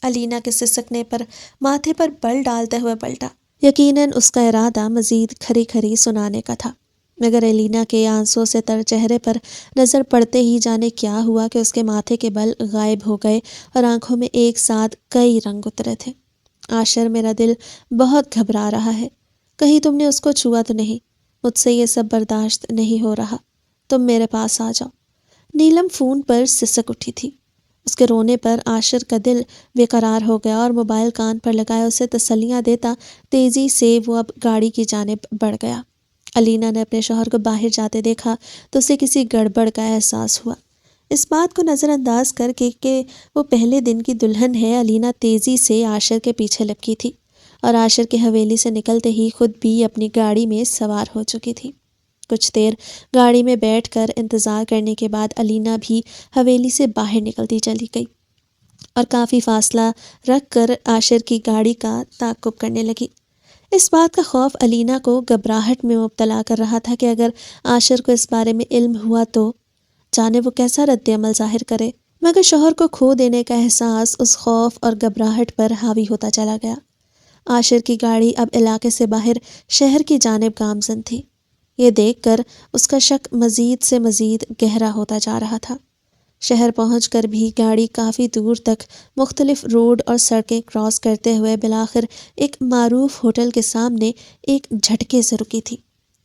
A: علینا کے سسکنے پر ماتھے پر بل ڈالتے ہوئے پلٹا۔ یقیناً اس کا ارادہ مزید کھری کھری سنانے کا تھا، مگر علینا کے آنسوں سے تر چہرے پر نظر پڑتے ہی جانے کیا ہوا کہ اس کے ماتھے کے بل غائب ہو گئے اور آنکھوں میں ایک ساتھ کئی رنگ اترے تھے۔ عاشر، میرا دل بہت گھبرا رہا ہے، کہیں تم نے اس کو چھوا تو نہیں؟ مجھ سے یہ سب برداشت نہیں ہو رہا، تم میرے پاس آ جاؤ۔ نیلم فون پر سسک اٹھی تھی۔ اس کے رونے پر عاشر کا دل بے قرار ہو گیا، اور موبائل کان پر لگائے اسے تسلیاں دیتا تیزی سے وہ اب گاڑی کی جانب بڑھ گیا۔ علینا نے اپنے شوہر کو باہر جاتے دیکھا تو اسے کسی گڑبڑ کا احساس ہوا۔ اس بات کو نظر انداز کر کے کہ وہ پہلے دن کی دلہن ہے، علینا تیزی سے عاشر کے پیچھے لپکی تھی، اور عاشر کے حویلی سے نکلتے ہی خود بھی اپنی گاڑی میں سوار ہو چکی تھی۔ کچھ دیر گاڑی میں بیٹھ کر انتظار کرنے کے بعد علینا بھی حویلی سے باہر نکلتی چلی گئی، اور کافی فاصلہ رکھ کر عاشر کی گاڑی کا تعقب کرنے لگی۔ اس بات کا خوف علینا کو گھبراہٹ میں مبتلا کر رہا تھا کہ اگر عاشر کو اس بارے میں علم ہوا تو جانے وہ کیسا رد عمل ظاہر کرے، مگر شوہر کو کھو دینے کا احساس اس خوف اور گھبراہٹ پر حاوی ہوتا چلا گیا۔ عاشر کی گاڑی اب علاقے سے باہر شہر کی جانب گامزن تھی۔ یہ دیکھ کر اس کا شک مزید سے مزید گہرا ہوتا جا رہا تھا۔ شہر پہنچ کر بھی گاڑی کافی دور تک مختلف روڈ اور سڑکیں کراس کرتے ہوئے بالآخر ایک معروف ہوٹل کے سامنے ایک جھٹکے سے رکی تھی۔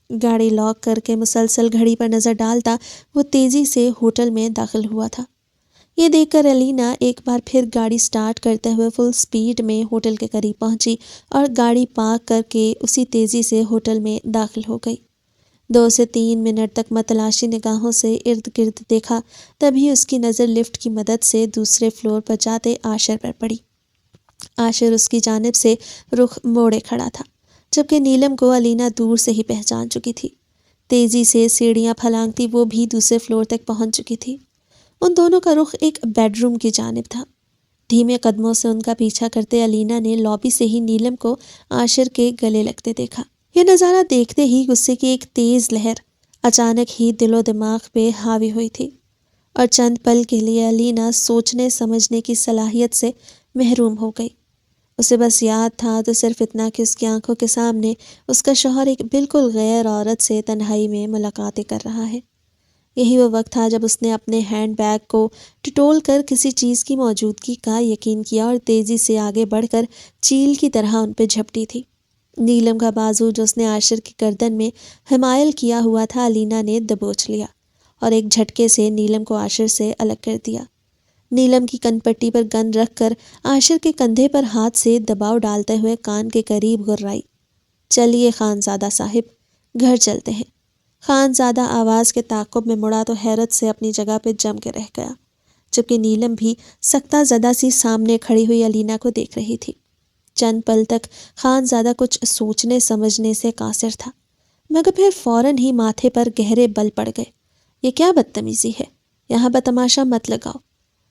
A: گاڑی لاک کر کے مسلسل گھڑی پر نظر ڈالتا وہ تیزی سے ہوٹل میں داخل ہوا تھا۔ یہ دیکھ کر الینا ایک بار پھر گاڑی سٹارٹ کرتے ہوئے فل سپیڈ میں ہوٹل کے قریب پہنچی اور گاڑی پارک کر کے اسی تیزی سے ہوٹل میں داخل ہو گئی۔ 2 سے 3 منٹ تک متلاشی نگاہوں سے ارد گرد دیکھا، تبھی اس کی نظر لفٹ کی مدد سے دوسرے فلور پر جاتے عاشر پر پڑی۔ عاشر اس کی جانب سے رخ موڑے کھڑا تھا، جبکہ نیلم کو الینا دور سے ہی پہچان چکی تھی۔ تیزی سے سیڑھیاں پھلانگتی وہ بھی دوسرے فلور تک پہنچ چکی تھی۔ ان دونوں کا رخ ایک بیڈ روم کی جانب تھا۔ دھیمے قدموں سے ان کا پیچھا کرتے الینا نے لابی سے ہی نیلم کو عاشر کے گلے لگتے دیکھا۔ یہ نظارہ دیکھتے ہی غصے کی ایک تیز لہر اچانک ہی دل و دماغ پہ حاوی ہوئی تھی، اور چند پل کے لیے الینا سوچنے سمجھنے کی صلاحیت سے محروم ہو گئی۔ اسے بس یاد تھا تو صرف اتنا کہ اس کی آنکھوں کے سامنے اس کا شوہر ایک بالکل غیر عورت سے تنہائی میں ملاقاتیں کر رہا ہے۔ یہی وہ وقت تھا جب اس نے اپنے ہینڈ بیگ کو ٹٹول کر کسی چیز کی موجودگی کا یقین کیا اور تیزی سے آگے بڑھ کر چیل کی طرح ان پہ جھپٹی تھی۔ نیلم کا بازو جو اس نے عاشر کی گردن میں حمائل کیا ہوا تھا الینا نے دبوچ لیا اور ایک جھٹکے سے نیلم کو عاشر سے الگ کر دیا۔ نیلم کی کن پٹی پر گن رکھ کر عاشر کے کندھے پر ہاتھ سے دباؤ ڈالتے ہوئے کان کے قریب گرائی، چلیے خانزادہ صاحب، گھر چلتے ہیں۔ خانزادہ آواز کے تعاقب میں مڑا تو حیرت سے اپنی جگہ پہ جم کے رہ گیا، جبکہ نیلم بھی سکتہ زدہ سی سامنے کھڑی ہوئی الینا کو دیکھ رہی تھی۔ چند پل تک خانزادہ کچھ سوچنے سمجھنے سے قاصر تھا، مگر پھر فوراً ہی ماتھے پر گہرے بل پڑ گئے۔ یہ کیا بدتمیزی ہے؟ یہاں بتماشا مت لگاؤ۔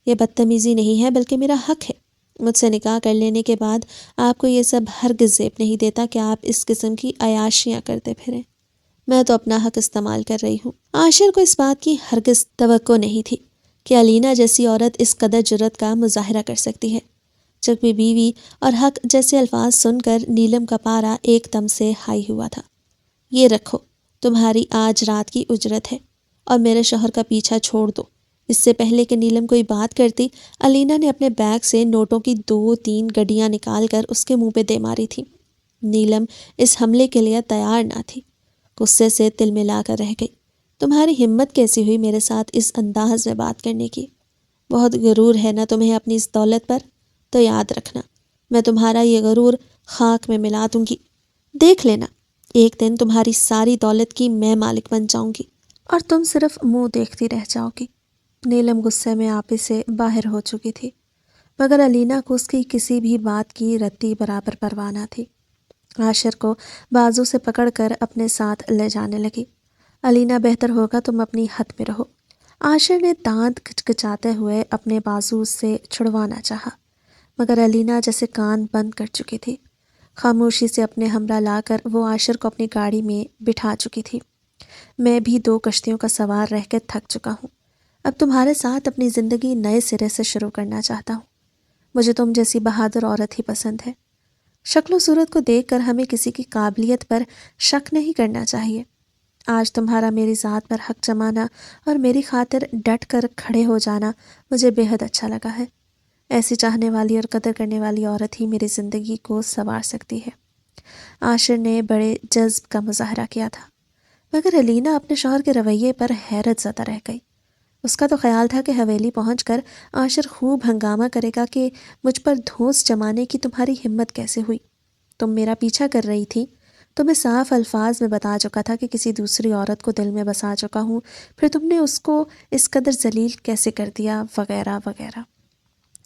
A: یہ بدتمیزی نہیں ہے بلکہ میرا حق ہے۔ مجھ سے نکاح کر لینے کے بعد آپ کو یہ سب ہرگز زیب نہیں دیتا کہ آپ اس قسم کی عیاشیاں کرتے پھریں۔ میں تو اپنا حق استعمال کر رہی ہوں۔ عاشر کو اس بات کی ہرگز توقع نہیں تھی کہ الینا جیسی عورت اس قدر جرأت کا مظاہرہ کر سکتی ہے، جبکہ بیوی اور حق جیسے الفاظ سن کر نیلم کا پارا ایک دم سے ہائی ہوا تھا۔ یہ رکھو، تمہاری آج رات کی اجرت ہے، اور میرے شوہر کا پیچھا چھوڑ دو۔ اس سے پہلے کہ نیلم کوئی بات کرتی، الینا نے اپنے بیگ سے نوٹوں کی 2-3 گڈیاں نکال کر اس کے منہ پہ دے ماری تھی۔ نیلم اس حملے کے لیے تیار نہ تھی، غصے سے تل ملا کر رہ گئی۔ تمہاری ہمت کیسی ہوئی میرے ساتھ اس انداز میں بات کرنے کی؟ بہت غرور ہے نا تمہیں اپنی اس دولت پر؟ تو یاد رکھنا، میں تمہارا یہ غرور خاک میں ملا دوں گی۔ دیکھ لینا، ایک دن تمہاری ساری دولت کی میں مالک بن جاؤں گی اور تم صرف منہ دیکھتی رہ جاؤ گی۔ نیلم غصے میں آپے سے باہر ہو چکی تھی، مگر الینا کو اس کی کسی بھی بات کی رتی برابر پرواہ نہ تھی۔ عاشر کو بازو سے پکڑ کر اپنے ساتھ لے جانے لگی۔ الینا، بہتر ہوگا تم اپنی حد میں رہو۔ عاشر نے دانت کھچکچاتے ہوئے اپنے بازو سے چھڑوانا چاہا، مگر الینا جیسے کان بند کر چکی تھی۔ خاموشی سے اپنے ہمراہ لا کر وہ عاشر کو اپنی گاڑی میں بٹھا چکی تھی۔ میں بھی 2 کشتیوں کا سوار رہ کے تھک چکا ہوں، اب تمہارے ساتھ اپنی زندگی نئے سرے سے شروع کرنا چاہتا ہوں۔ مجھے تم جیسی بہادر عورت ہی پسند ہے۔ شکل و صورت کو دیکھ کر ہمیں کسی کی قابلیت پر شک نہیں کرنا چاہیے۔ آج تمہارا میری ذات پر حق جمانا اور میری خاطر ڈٹ کر کھڑے ہو جانا مجھے بے حد اچھا لگا ہے۔ ایسی چاہنے والی اور قدر کرنے والی عورت ہی میری زندگی کو سنوار سکتی ہے۔ عاشر نے بڑے جذب کا مظاہرہ کیا تھا، مگر الینا اپنے شوہر کے رویے پر حیرت زدہ رہ گئی۔ اس کا تو خیال تھا کہ حویلی پہنچ کر عاشر خوب ہنگامہ کرے گا کہ مجھ پر دھونس جمانے کی تمہاری ہمت کیسے ہوئی؟ تم میرا پیچھا کر رہی تھی، تو میں صاف الفاظ میں بتا چکا تھا کہ کسی دوسری عورت کو دل میں بسا چکا ہوں، پھر تم نے اس کو اس قدر ذلیل کیسے کر دیا، وغیرہ وغیرہ۔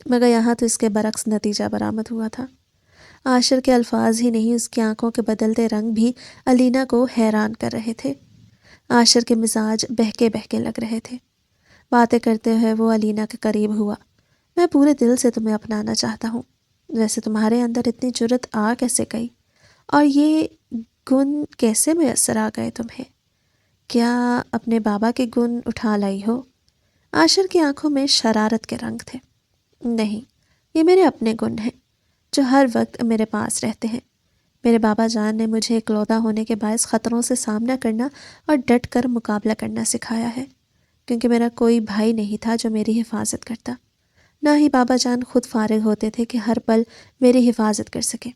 A: مگر یہاں تو اس کے برعکس نتیجہ برآمد ہوا تھا۔ عاشر کے الفاظ ہی نہیں، اس کی آنکھوں کے بدلتے رنگ بھی الینا کو حیران کر رہے تھے۔ عاشر کے مزاج بہکے بہکے لگ رہے تھے۔ باتیں کرتے ہوئے وہ الینا کے قریب ہوا۔ میں پورے دل سے تمہیں اپنانا چاہتا ہوں، ویسے تمہارے اندر اتنی جرأت آ کیسے گئی، اور یہ گن کیسے میسر آ گئے تمہیں؟ کیا اپنے بابا کے گن اٹھا لائی ہو؟ عاشر کی آنکھوں میں شرارت کے رنگ تھے۔ نہیں، یہ میرے اپنے گن ہیں جو ہر وقت میرے پاس رہتے ہیں۔ میرے بابا جان نے مجھے اکلوتا ہونے کے باعث خطروں سے سامنا کرنا اور ڈٹ کر مقابلہ کرنا سکھایا ہے، کیونکہ میرا کوئی بھائی نہیں تھا جو میری حفاظت کرتا، نہ ہی بابا جان خود فارغ ہوتے تھے کہ ہر پل میری حفاظت کر سکیں۔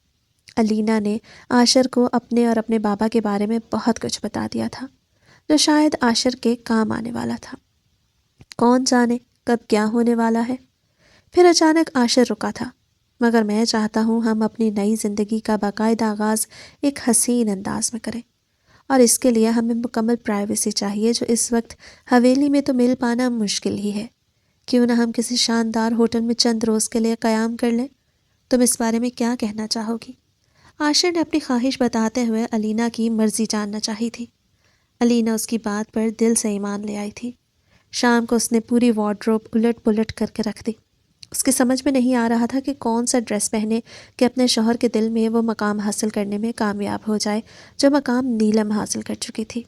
A: علینا نے عاشر کو اپنے اور اپنے بابا کے بارے میں بہت کچھ بتا دیا تھا جو شاید عاشر کے کام آنے والا تھا۔ کون جانے کب کیا ہونے والا ہے۔ پھر اچانک عاشر رکا تھا۔ مگر میں چاہتا ہوں ہم اپنی نئی زندگی کا باقاعدہ آغاز ایک حسین انداز میں کریں، اور اس کے لیے ہمیں مکمل پرائیویسی چاہیے جو اس وقت حویلی میں تو مل پانا مشکل ہی ہے۔ کیوں نہ ہم کسی شاندار ہوٹل میں چند روز کے لیے قیام کر لیں؟ تم اس بارے میں کیا کہنا چاہو گی؟ عاشر نے اپنی خواہش بتاتے ہوئے علینا کی مرضی جاننا چاہی تھی۔ علینا اس کی بات پر دل سے ایمان لے آئی تھی۔ شام کو اس نے پوری وارڈروب الٹ پلٹ کر کے رکھ دی۔ اس کی سمجھ میں نہیں آ رہا تھا کہ کون سا ڈریس پہنے کہ اپنے شوہر کے دل میں وہ مقام حاصل کرنے میں کامیاب ہو جائے جو مقام نیلم حاصل کر چکی تھی۔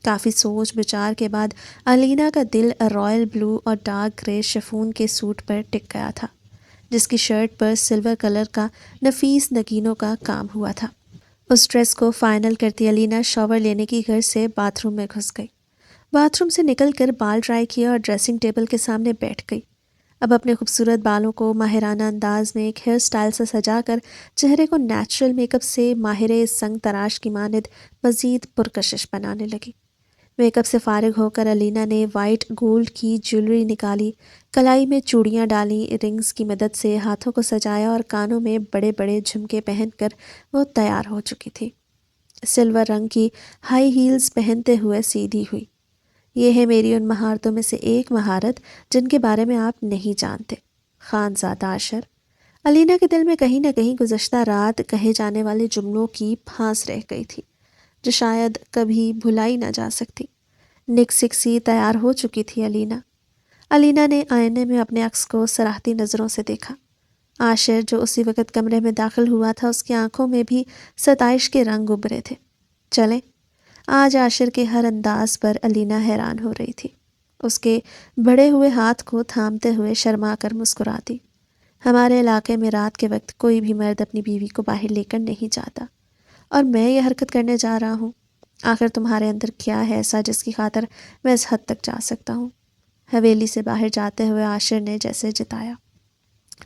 A: کافی سوچ بچار کے بعد علینا کا دل رائل بلو اور ڈارک گرے شفون کے سوٹ پر ٹک گیا تھا، جس کی شرٹ پر سلور کلر کا نفیس نگینوں کا کام ہوا تھا۔ اس ڈریس کو فائنل کرتی علینا شاور لینے کی غرض سے باتھ روم میں گھس گئی۔ باتھ روم سے نکل کر بال ڈرائی کیا اور ڈریسنگ ٹیبل کے سامنے بیٹھ گئی۔ اب اپنے خوبصورت بالوں کو ماہرانہ انداز میں ایک ہیئر سٹائل سے سجا کر چہرے کو نیچرل میک اپ سے ماہر سنگ تراش کی مانند مزید پرکشش بنانے لگی۔ میک اپ سے فارغ ہو کر علینا نے وائٹ گولڈ کی جیولری نکالی، کلائی میں چوڑیاں ڈالیں، رنگز کی مدد سے ہاتھوں کو سجایا اور کانوں میں بڑے بڑے جھمکے پہن کر وہ تیار ہو چکی تھی۔ سلور رنگ کی ہائی ہیلز پہنتے ہوئے سیدھی ہوئی۔ یہ ہے میری ان مہارتوں میں سے ایک مہارت جن کے بارے میں آپ نہیں جانتے، خانزادہ عاشر۔ علینا کے دل میں کہیں نہ کہیں گزشتہ رات کہے جانے والے جملوں کی پھانس رہ گئی تھی جو شاید کبھی بھلائی نہ جا سکتی۔ نک سکسی تیار ہو چکی تھی علینا نے آئینے میں اپنے عکس کو سراہتی نظروں سے دیکھا۔ عاشر جو اسی وقت کمرے میں داخل ہوا تھا، اس کی آنکھوں میں بھی ستائش کے رنگ ابھرے تھے۔ چلیں، آج عاشر کے ہر انداز پر علینا حیران ہو رہی تھی۔ اس کے بڑے ہوئے ہاتھ کو تھامتے ہوئے شرما کر مسکراتی۔ ہمارے علاقے میں رات کے وقت کوئی بھی مرد اپنی بیوی کو باہر لے کر نہیں جاتا، اور میں یہ حرکت کرنے جا رہا ہوں۔ آخر تمہارے اندر کیا ہے ایسا جس کی خاطر میں اس حد تک جا سکتا ہوں؟ حویلی سے باہر جاتے ہوئے عاشر نے جیسے جتایا۔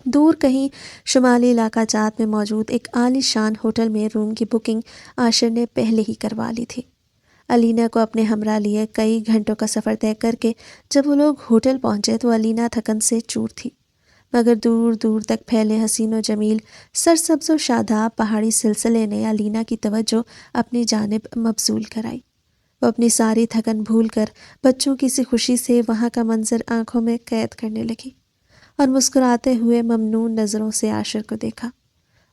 A: دور کہیں شمالی علاقہ جات میں موجود ایک عالی شان ہوٹل میں روم کی بکنگ عاشر نے پہلے ہی کروا لی تھی۔ علینا کو اپنے ہمراہ لیے کئی گھنٹوں کا سفر طے کر کے جب وہ لوگ ہوٹل پہنچے تو علینا تھکن سے چور تھی، مگر دور دور تک پھیلے حسین و جمیل سرسبز و شاداب پہاڑی سلسلے نے علینا کی توجہ اپنی جانب مبذول کرائی۔ وہ اپنی ساری تھکن بھول کر بچوں کی سی خوشی سے وہاں کا منظر آنکھوں میں قید کرنے لگی اور مسکراتے ہوئے ممنون نظروں سے عاشر کو دیکھا۔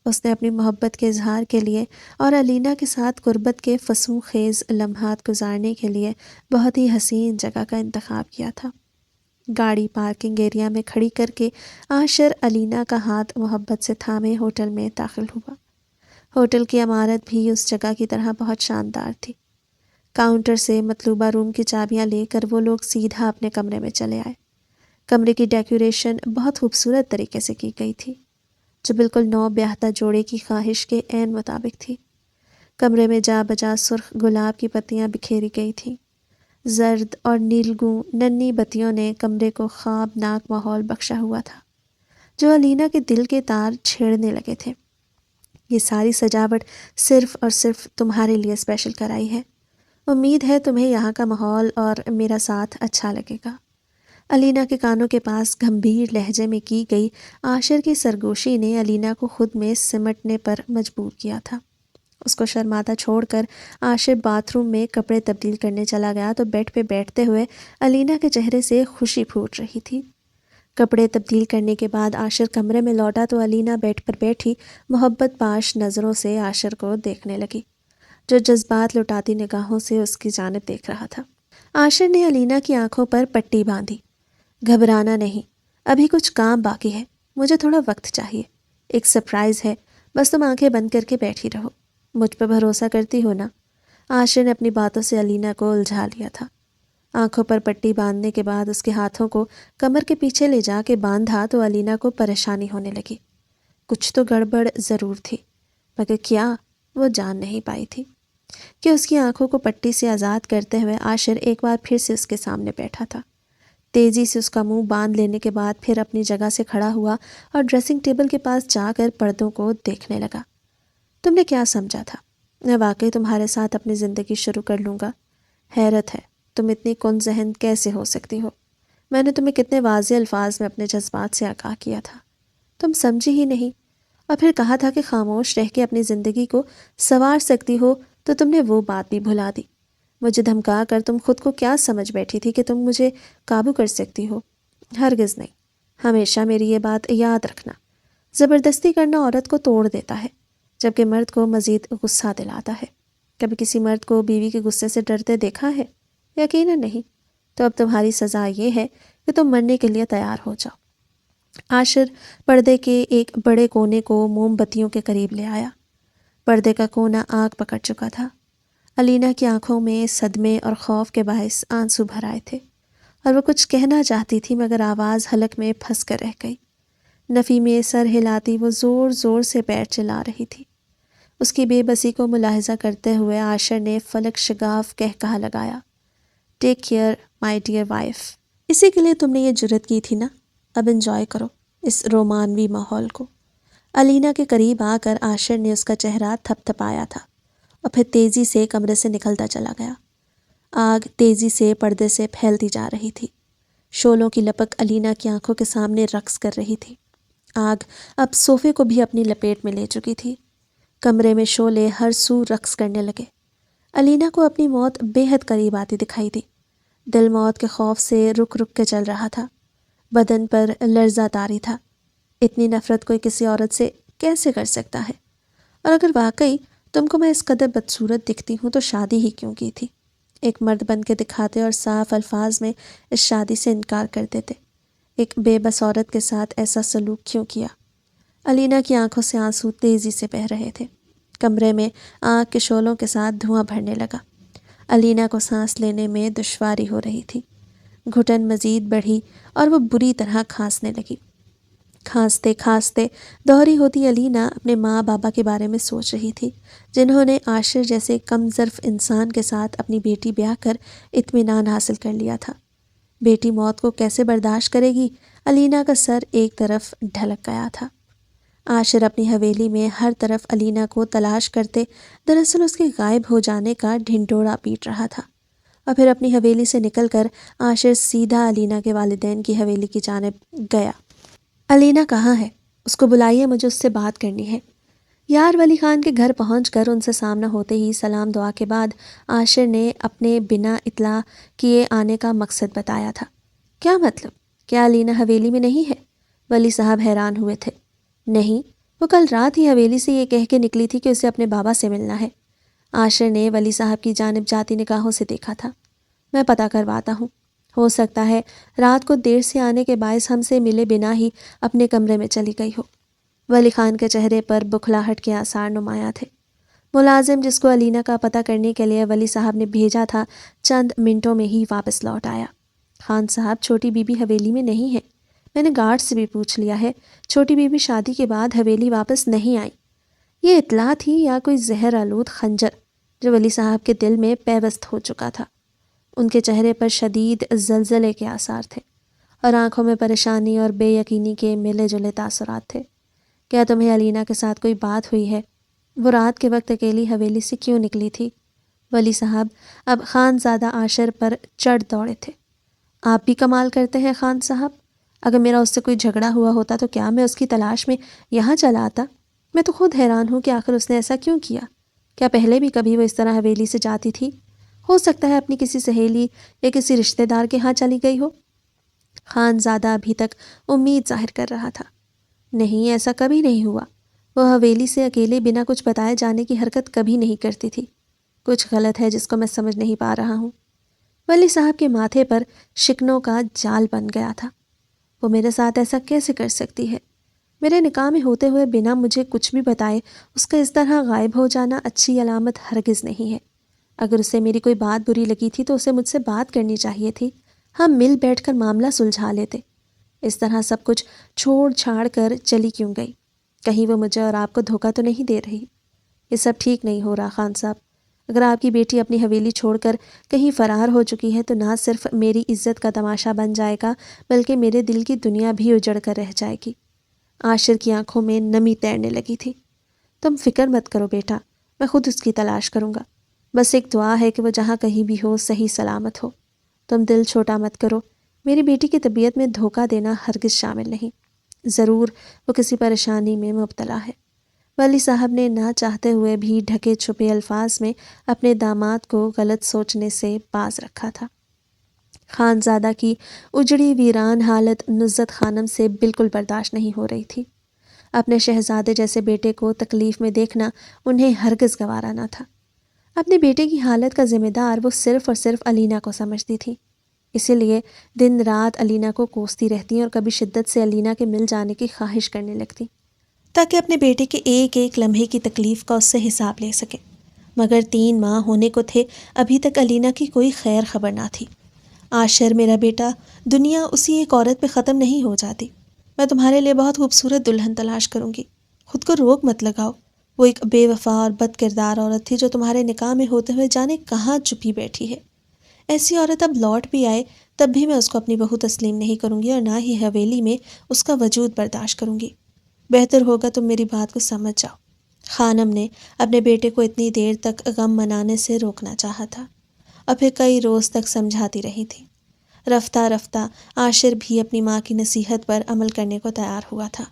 A: اس نے اپنی محبت کے اظہار کے لیے اور علینا کے ساتھ قربت کے فسوں خیز لمحات گزارنے کے لیے بہت ہی حسین جگہ کا انتخاب کیا تھا۔ گاڑی پارکنگ ایریا میں کھڑی کر کے عاشر علینا کا ہاتھ محبت سے تھامے ہوٹل میں داخل ہوا۔ ہوٹل کی عمارت بھی اس جگہ کی طرح بہت شاندار تھی۔ کاؤنٹر سے مطلوبہ روم کی چابیاں لے کر وہ لوگ سیدھا اپنے کمرے میں چلے آئے۔ کمرے کی ڈیکوریشن بہت خوبصورت طریقے سے کی گئی تھی جو بالکل نو بیاہتا جوڑے کی خواہش کے عین مطابق تھی۔ کمرے میں جا بجا سرخ گلاب کی پتیاں بکھیری گئی تھیں۔ زرد اور نیلگوں ننھی بتیوں نے کمرے کو خوابناک ماحول بخشا ہوا تھا جو علینا کے دل کے تار چھیڑنے لگے تھے۔ یہ ساری سجاوٹ صرف اور صرف تمہارے لیے اسپیشل کرائی ہے۔ امید ہے تمہیں یہاں کا ماحول اور میرا ساتھ اچھا لگے گا۔ علینا کے کانوں کے پاس گھمبیر لہجے میں کی گئی عاشر کی سرگوشی نے علینا کو خود میں سمٹنے پر مجبور کیا تھا۔ اس کو شرماتا چھوڑ کر عاشر باتھ روم میں کپڑے تبدیل کرنے چلا گیا تو بیڈ پہ بیٹھتے ہوئے علینا کے چہرے سے خوشی پھوٹ رہی تھی۔ کپڑے تبدیل کرنے کے بعد عاشر کمرے میں لوٹا تو علینا بیڈ پر بیٹھی محبت پاش نظروں سے عاشر کو دیکھنے لگی جو جذبات لٹاتی نگاہوں سے اس کی جانب دیکھ رہا تھا۔ عاشر نے علینا کی آنکھوں پر پٹی باندھی۔ گھبرانا نہیں، ابھی کچھ کام باقی ہے، مجھے تھوڑا وقت چاہیے، ایک سرپرائز ہے، بس تم آنکھیں بند کر کے بیٹھی رہو، مجھ پہ بھروسہ کرتی ہو نا؟ عاشر نے اپنی باتوں سے علینا کو الجھا لیا تھا۔ آنکھوں پر پٹی باندھنے کے بعد اس کے ہاتھوں کو کمر کے پیچھے لے جا کے باندھا تو علینا کو پریشانی ہونے لگی۔ کچھ تو گڑبڑ ضرور تھی، مگر کیا وہ جان نہیں پائی تھی کہ اس کی آنکھوں کو پٹی سے آزاد کرتے ہوئے عاشر ایک بار پھر سے اس کے سامنے بیٹھا تھا۔ تیزی سے اس کا منہ باندھ لینے کے بعد پھر اپنی جگہ سے کھڑا ہوا اور ڈریسنگ ٹیبل کے پاس جا کر پردوں کو دیکھنے لگا۔ تم نے کیا سمجھا تھا؟ میں واقعی تمہارے ساتھ اپنی زندگی شروع کر لوں گا؟ حیرت ہے تم اتنی کن ذہن کیسے ہو سکتی ہو؟ میں نے تمہیں کتنے واضح الفاظ میں اپنے جذبات سے آگاہ کیا تھا، تم سمجھی ہی نہیں، اور پھر کہا تھا کہ خاموش رہ کے اپنی زندگی کو سنوار سکتی ہو، تو تم نے وہ بات بھی بھلا دی۔ مجھے دھمکا کر تم خود کو کیا سمجھ بیٹھی تھی کہ تم مجھے قابو کر سکتی ہو؟ ہرگز نہیں۔ ہمیشہ میری یہ بات یاد رکھنا، زبردستی کرنا عورت کو توڑ دیتا ہے، جبکہ مرد کو مزید غصہ دلاتا ہے۔ کبھی کسی مرد کو بیوی کے غصے سے ڈرتے دیکھا ہے؟ یقیناً نہیں۔ تو اب تمہاری سزا یہ ہے کہ تم مرنے کے لیے تیار ہو جاؤ۔ عاشر پردے کے ایک بڑے کونے کو موم بتیوں کے قریب لے آیا۔ پردے کا کونا آگ پکڑ چکا تھا۔ علینا کی آنکھوں میں صدمے اور خوف کے باعث آنسو بھر آئے تھے، اور وہ کچھ کہنا چاہتی تھی مگر آواز حلق میں پھنس کر رہ گئی۔ نفی میں سر ہلاتی وہ زور زور سے پیر چلا رہی تھی۔ اس کی بے بسی کو ملاحظہ کرتے ہوئے عاشر نے فلک شگاف کہا لگایا، take care my dear wife. اسی کے لیے تم نے یہ جرت کی تھی نا؟ اب انجوائے کرو اس رومانوی ماحول کو۔ علینا کے قریب آ کر عاشر نے اس کا چہرہ تھپ تھپایا تھا اور پھر تیزی سے کمرے سے نکلتا چلا گیا۔ آگ تیزی سے پردے سے پھیلتی جا رہی تھی۔ شعلوں کی لپک علینا کی آنکھوں کے سامنے رقص کر رہی تھی۔ آگ اب صوفے کو بھی اپنی لپیٹ میں لے چکی تھی۔ کمرے میں شعلے ہر سو رقص کرنے لگے۔ علینا کو اپنی موت بے حد قریب آتی دکھائی دی۔ دل موت کے خوف سے رک رک کے چل رہا تھا، بدن پر لرزہ طاری تھا۔ اتنی نفرت کوئی کسی عورت سے کیسے کر سکتا ہے؟ اور اگر واقعی تم کو میں اس قدر بدصورت دکھتی ہوں تو شادی ہی کیوں کی تھی؟ ایک مرد بن کے دکھاتے اور صاف الفاظ میں اس شادی سے انکار کر دیتے۔ ایک بے بس عورت کے ساتھ ایسا سلوک کیوں کیا؟ علینا کی آنکھوں سے آنسو تیزی سے بہہ رہے تھے۔ کمرے میں آگ کے شعلوں کے ساتھ دھواں بھرنے لگا۔ علینا کو سانس لینے میں دشواری ہو رہی تھی۔ گھٹن مزید بڑھی اور وہ بری طرح کھانسنے لگی۔ کھانستے کھانستے دوہری ہوتی علینا اپنے ماں بابا کے بارے میں سوچ رہی تھی، جنہوں نے عاشر جیسے کم ظرف انسان کے ساتھ اپنی بیٹی بیاہ کر اطمینان حاصل کر لیا تھا۔ بیٹی موت کو کیسے برداشت کرے گی؟ علینا کا سر ایک طرف ڈھلک گیا تھا۔ عاشر اپنی حویلی میں ہر طرف علینا کو تلاش کرتے دراصل اس کے غائب ہو جانے کا ڈھنڈورا پیٹ رہا تھا، اور پھر اپنی حویلی سے نکل کر عاشر سیدھا علینا کے والدین کی حویلی کی جانب گیا۔ علینا کہاں ہے؟ اس کو بلائیے، مجھے اس سے بات کرنی ہے۔ یار ولی خان کے گھر پہنچ کر ان سے سامنا ہوتے ہی سلام دعا کے بعد عاشر نے اپنے بنا اطلاع کیے آنے کا مقصد بتایا تھا۔ کیا مطلب؟ کیا علینا حویلی میں نہیں ہے؟ ولی صاحب حیران ہوئے تھے۔ نہیں، وہ کل رات ہی حویلی سے یہ کہہ کے نکلی تھی کہ اسے اپنے بابا سے ملنا ہے۔ عاشر نے ولی صاحب کی جانب جاتی نگاہوں سے دیکھا تھا۔ میں پتہ کرواتا ہوں، ہو سکتا ہے رات کو دیر سے آنے کے باعث ہم سے ملے بنا ہی اپنے کمرے میں چلی گئی ہو۔ ولی خان کے چہرے پر بکھلاہٹ کے آثار نمایاں تھے۔ ملازم جس کو علینا کا پتہ کرنے کے لیے ولی صاحب نے بھیجا تھا چند منٹوں میں ہی واپس لوٹ آیا۔ خان صاحب، چھوٹی بی بی حویلی میں نہیں ہے۔ میں نے گارڈ سے بھی پوچھ لیا ہے، چھوٹی بی بی شادی کے بعد حویلی واپس نہیں آئی۔ یہ اطلاع تھی یا کوئی زہر آلود خنجر جو ولی صاحب کے دل میں پیوست ہو چکا تھا؟ ان کے چہرے پر شدید زلزلے کے آثار تھے اور آنکھوں میں پریشانی اور بے یقینی کے ملے جلے تاثرات تھے۔ کیا تمہیں علینا کے ساتھ کوئی بات ہوئی ہے؟ وہ رات کے وقت اکیلی حویلی سے کیوں نکلی تھی؟ ولی صاحب اب خان زادہ عاشر پر چڑھ دوڑے تھے۔ آپ بھی کمال کرتے ہیں خان صاحب، اگر میرا اس سے کوئی جھگڑا ہوا ہوتا تو کیا میں اس کی تلاش میں یہاں چلا آتا؟ میں تو خود حیران ہوں کہ آخر اس نے ایسا کیوں کیا۔ کیا پہلے بھی کبھی وہ اس طرح حویلی سے جاتی تھی؟ ہو سکتا ہے اپنی کسی سہیلی یا کسی رشتہ دار کے ہاں چلی گئی ہو۔ خان زادہ ابھی تک امید ظاہر کر رہا تھا۔ نہیں، ایسا کبھی نہیں ہوا۔ وہ حویلی سے اکیلے بنا کچھ بتائے جانے کی حرکت کبھی نہیں کرتی تھی۔ کچھ غلط ہے جس کو میں سمجھ نہیں پا رہا ہوں۔ ولی صاحب کے ماتھے پر شکنوں کا جال بن گیا تھا۔ وہ میرے ساتھ ایسا کیسے کر سکتی ہے؟ میرے نکاح میں ہوتے ہوئے بنا مجھے کچھ بھی بتائے اس کا اس طرح غائب ہو جانا اچھی علامت ہرگز نہیں ہے۔ اگر اسے میری کوئی بات بری لگی تھی تو اسے مجھ سے بات کرنی چاہیے تھی، ہم مل بیٹھ کر معاملہ سلجھا لیتے۔ اس طرح سب کچھ چھوڑ چھاڑ کر چلی کیوں گئی؟ کہیں وہ مجھے اور آپ کو دھوکہ تو نہیں دے رہی؟ یہ سب ٹھیک نہیں ہو رہا خان صاحب۔ اگر آپ کی بیٹی اپنی حویلی چھوڑ کر کہیں فرار ہو چکی ہے تو نہ صرف میری عزت کا تماشا بن جائے گا بلکہ میرے دل کی دنیا بھی اجڑ کر رہ جائے گی۔ عاشر کی آنکھوں میں نمی تیرنے لگی تھی۔ تم فکر مت کرو بیٹا، میں خود اس کی تلاش کروں گا۔ بس ایک دعا ہے کہ وہ جہاں کہیں بھی ہو صحیح سلامت ہو۔ تم دل چھوٹا مت کرو، میری بیٹی کی طبیعت میں دھوکہ دینا ہرگز شامل نہیں۔ ضرور وہ کسی پریشانی میں مبتلا ہے۔ ولی صاحب نے نہ چاہتے ہوئے بھی ڈھکے چھپے الفاظ میں اپنے داماد کو غلط سوچنے سے باز رکھا تھا۔ خانزادہ کی اجڑی ویران حالت نزہت خانم سے بالکل برداشت نہیں ہو رہی تھی۔ اپنے شہزادے جیسے بیٹے کو تکلیف میں دیکھنا انہیں ہرگز گوارا نہ تھا۔ اپنے بیٹے کی حالت کا ذمہ دار وہ صرف اور صرف علینا کو سمجھتی تھی، اسی لیے دن رات علینا کو کوستی رہتی اور کبھی شدت سے علینا کے مل جانے کی خواہش کرنے لگتی تاکہ اپنے بیٹے کے ایک ایک لمحے کی تکلیف کا اس سے حساب لے سکے۔ مگر 3 ماہ ہونے کو تھے، ابھی تک علینا کی کوئی خیر خبر نہ تھی۔ عاشر میرا بیٹا، دنیا اسی ایک عورت پہ ختم نہیں ہو جاتی۔ میں تمہارے لیے بہت خوبصورت دلہن تلاش کروں گی، خود کو روک مت لگاؤ۔ وہ ایک بے وفا اور بد کردار عورت تھی جو تمہارے نکاح میں ہوتے ہوئے جانے کہاں چھپی بیٹھی ہے۔ ایسی عورت اب لوٹ بھی آئے تب بھی میں اس کو اپنی بہو تسلیم نہیں کروں گی اور نہ ہی حویلی میں اس کا وجود برداشت کروں گی۔ بہتر ہوگا تم میری بات کو سمجھ جاؤ۔ خانم نے اپنے بیٹے کو اتنی دیر تک غم منانے سے روکنا چاہا تھا اور پھر کئی روز تک سمجھاتی رہی تھی۔ رفتہ رفتہ عاشر بھی اپنی ماں کی نصیحت پر عمل کرنے کو تیار ہوا تھا۔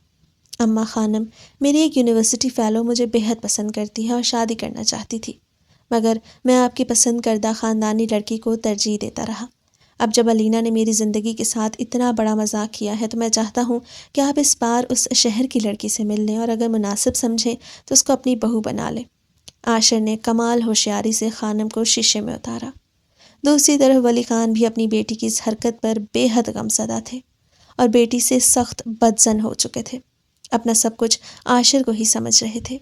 A: اماں خانم، میری ایک یونیورسٹی فیلو مجھے بہت پسند کرتی ہے اور شادی کرنا چاہتی تھی، مگر میں آپ کی پسند کردہ خاندانی لڑکی کو ترجیح دیتا رہا۔ اب جب علینا نے میری زندگی کے ساتھ اتنا بڑا مذاق کیا ہے تو میں چاہتا ہوں کہ آپ اس بار اس شہر کی لڑکی سے مل لیں اور اگر مناسب سمجھیں تو اس کو اپنی بہو بنا لیں۔ عاشر نے کمال ہوشیاری سے خانم کو شیشے میں اتارا۔ دوسری طرف ولی خان بھی اپنی بیٹی کی اس حرکت پر بے حد غمزدہ تھے اور بیٹی سے سخت بدظن ہو چکے تھے۔ اپنا سب کچھ عاشر کو ہی سمجھ رہے تھے۔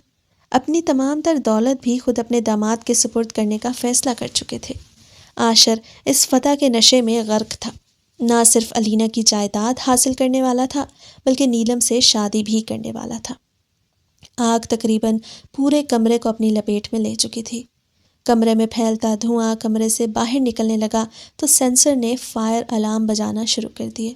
A: اپنی تمام تر دولت بھی خود اپنے داماد کے سپرد کرنے کا فیصلہ کر چکے تھے۔ عاشر اس فتح کے نشے میں غرق تھا۔ نہ صرف علینا کی جائیداد حاصل کرنے والا تھا بلکہ نیلم سے شادی بھی کرنے والا تھا۔ آگ تقریباً پورے کمرے کو اپنی لپیٹ میں لے چکی تھی۔ کمرے میں پھیلتا دھواں کمرے سے باہر نکلنے لگا تو سینسر نے فائر الارم بجانا شروع کر دیے۔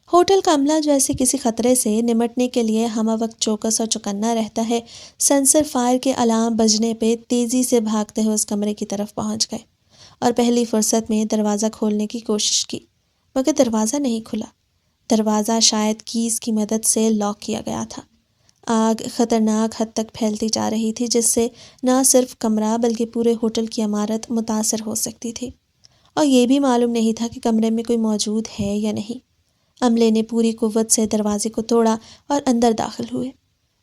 A: ہوٹل کا عملہ جو ایسے کسی خطرے سے نمٹنے کے لیے ہمہ وقت چوکس اور چوکنا رہتا ہے، سینسر فائر کے الارم بجنے پہ تیزی سے بھاگتے ہوئے اس کمرے کی طرف پہنچ گئے اور پہلی فرصت میں دروازہ کھولنے کی کوشش کی، مگر دروازہ نہیں کھلا۔ دروازہ شاید کیز کی مدد سے لاک کیا گیا تھا۔ آگ خطرناک حد تک پھیلتی جا رہی تھی جس سے نہ صرف کمرہ بلکہ پورے ہوٹل کی عمارت متاثر ہو سکتی تھی، اور یہ بھی معلوم نہیں تھا کہ کمرے میں کوئی موجود ہے یا نہیں۔ عملے نے پوری قوت سے دروازے کو توڑا اور اندر داخل ہوئے۔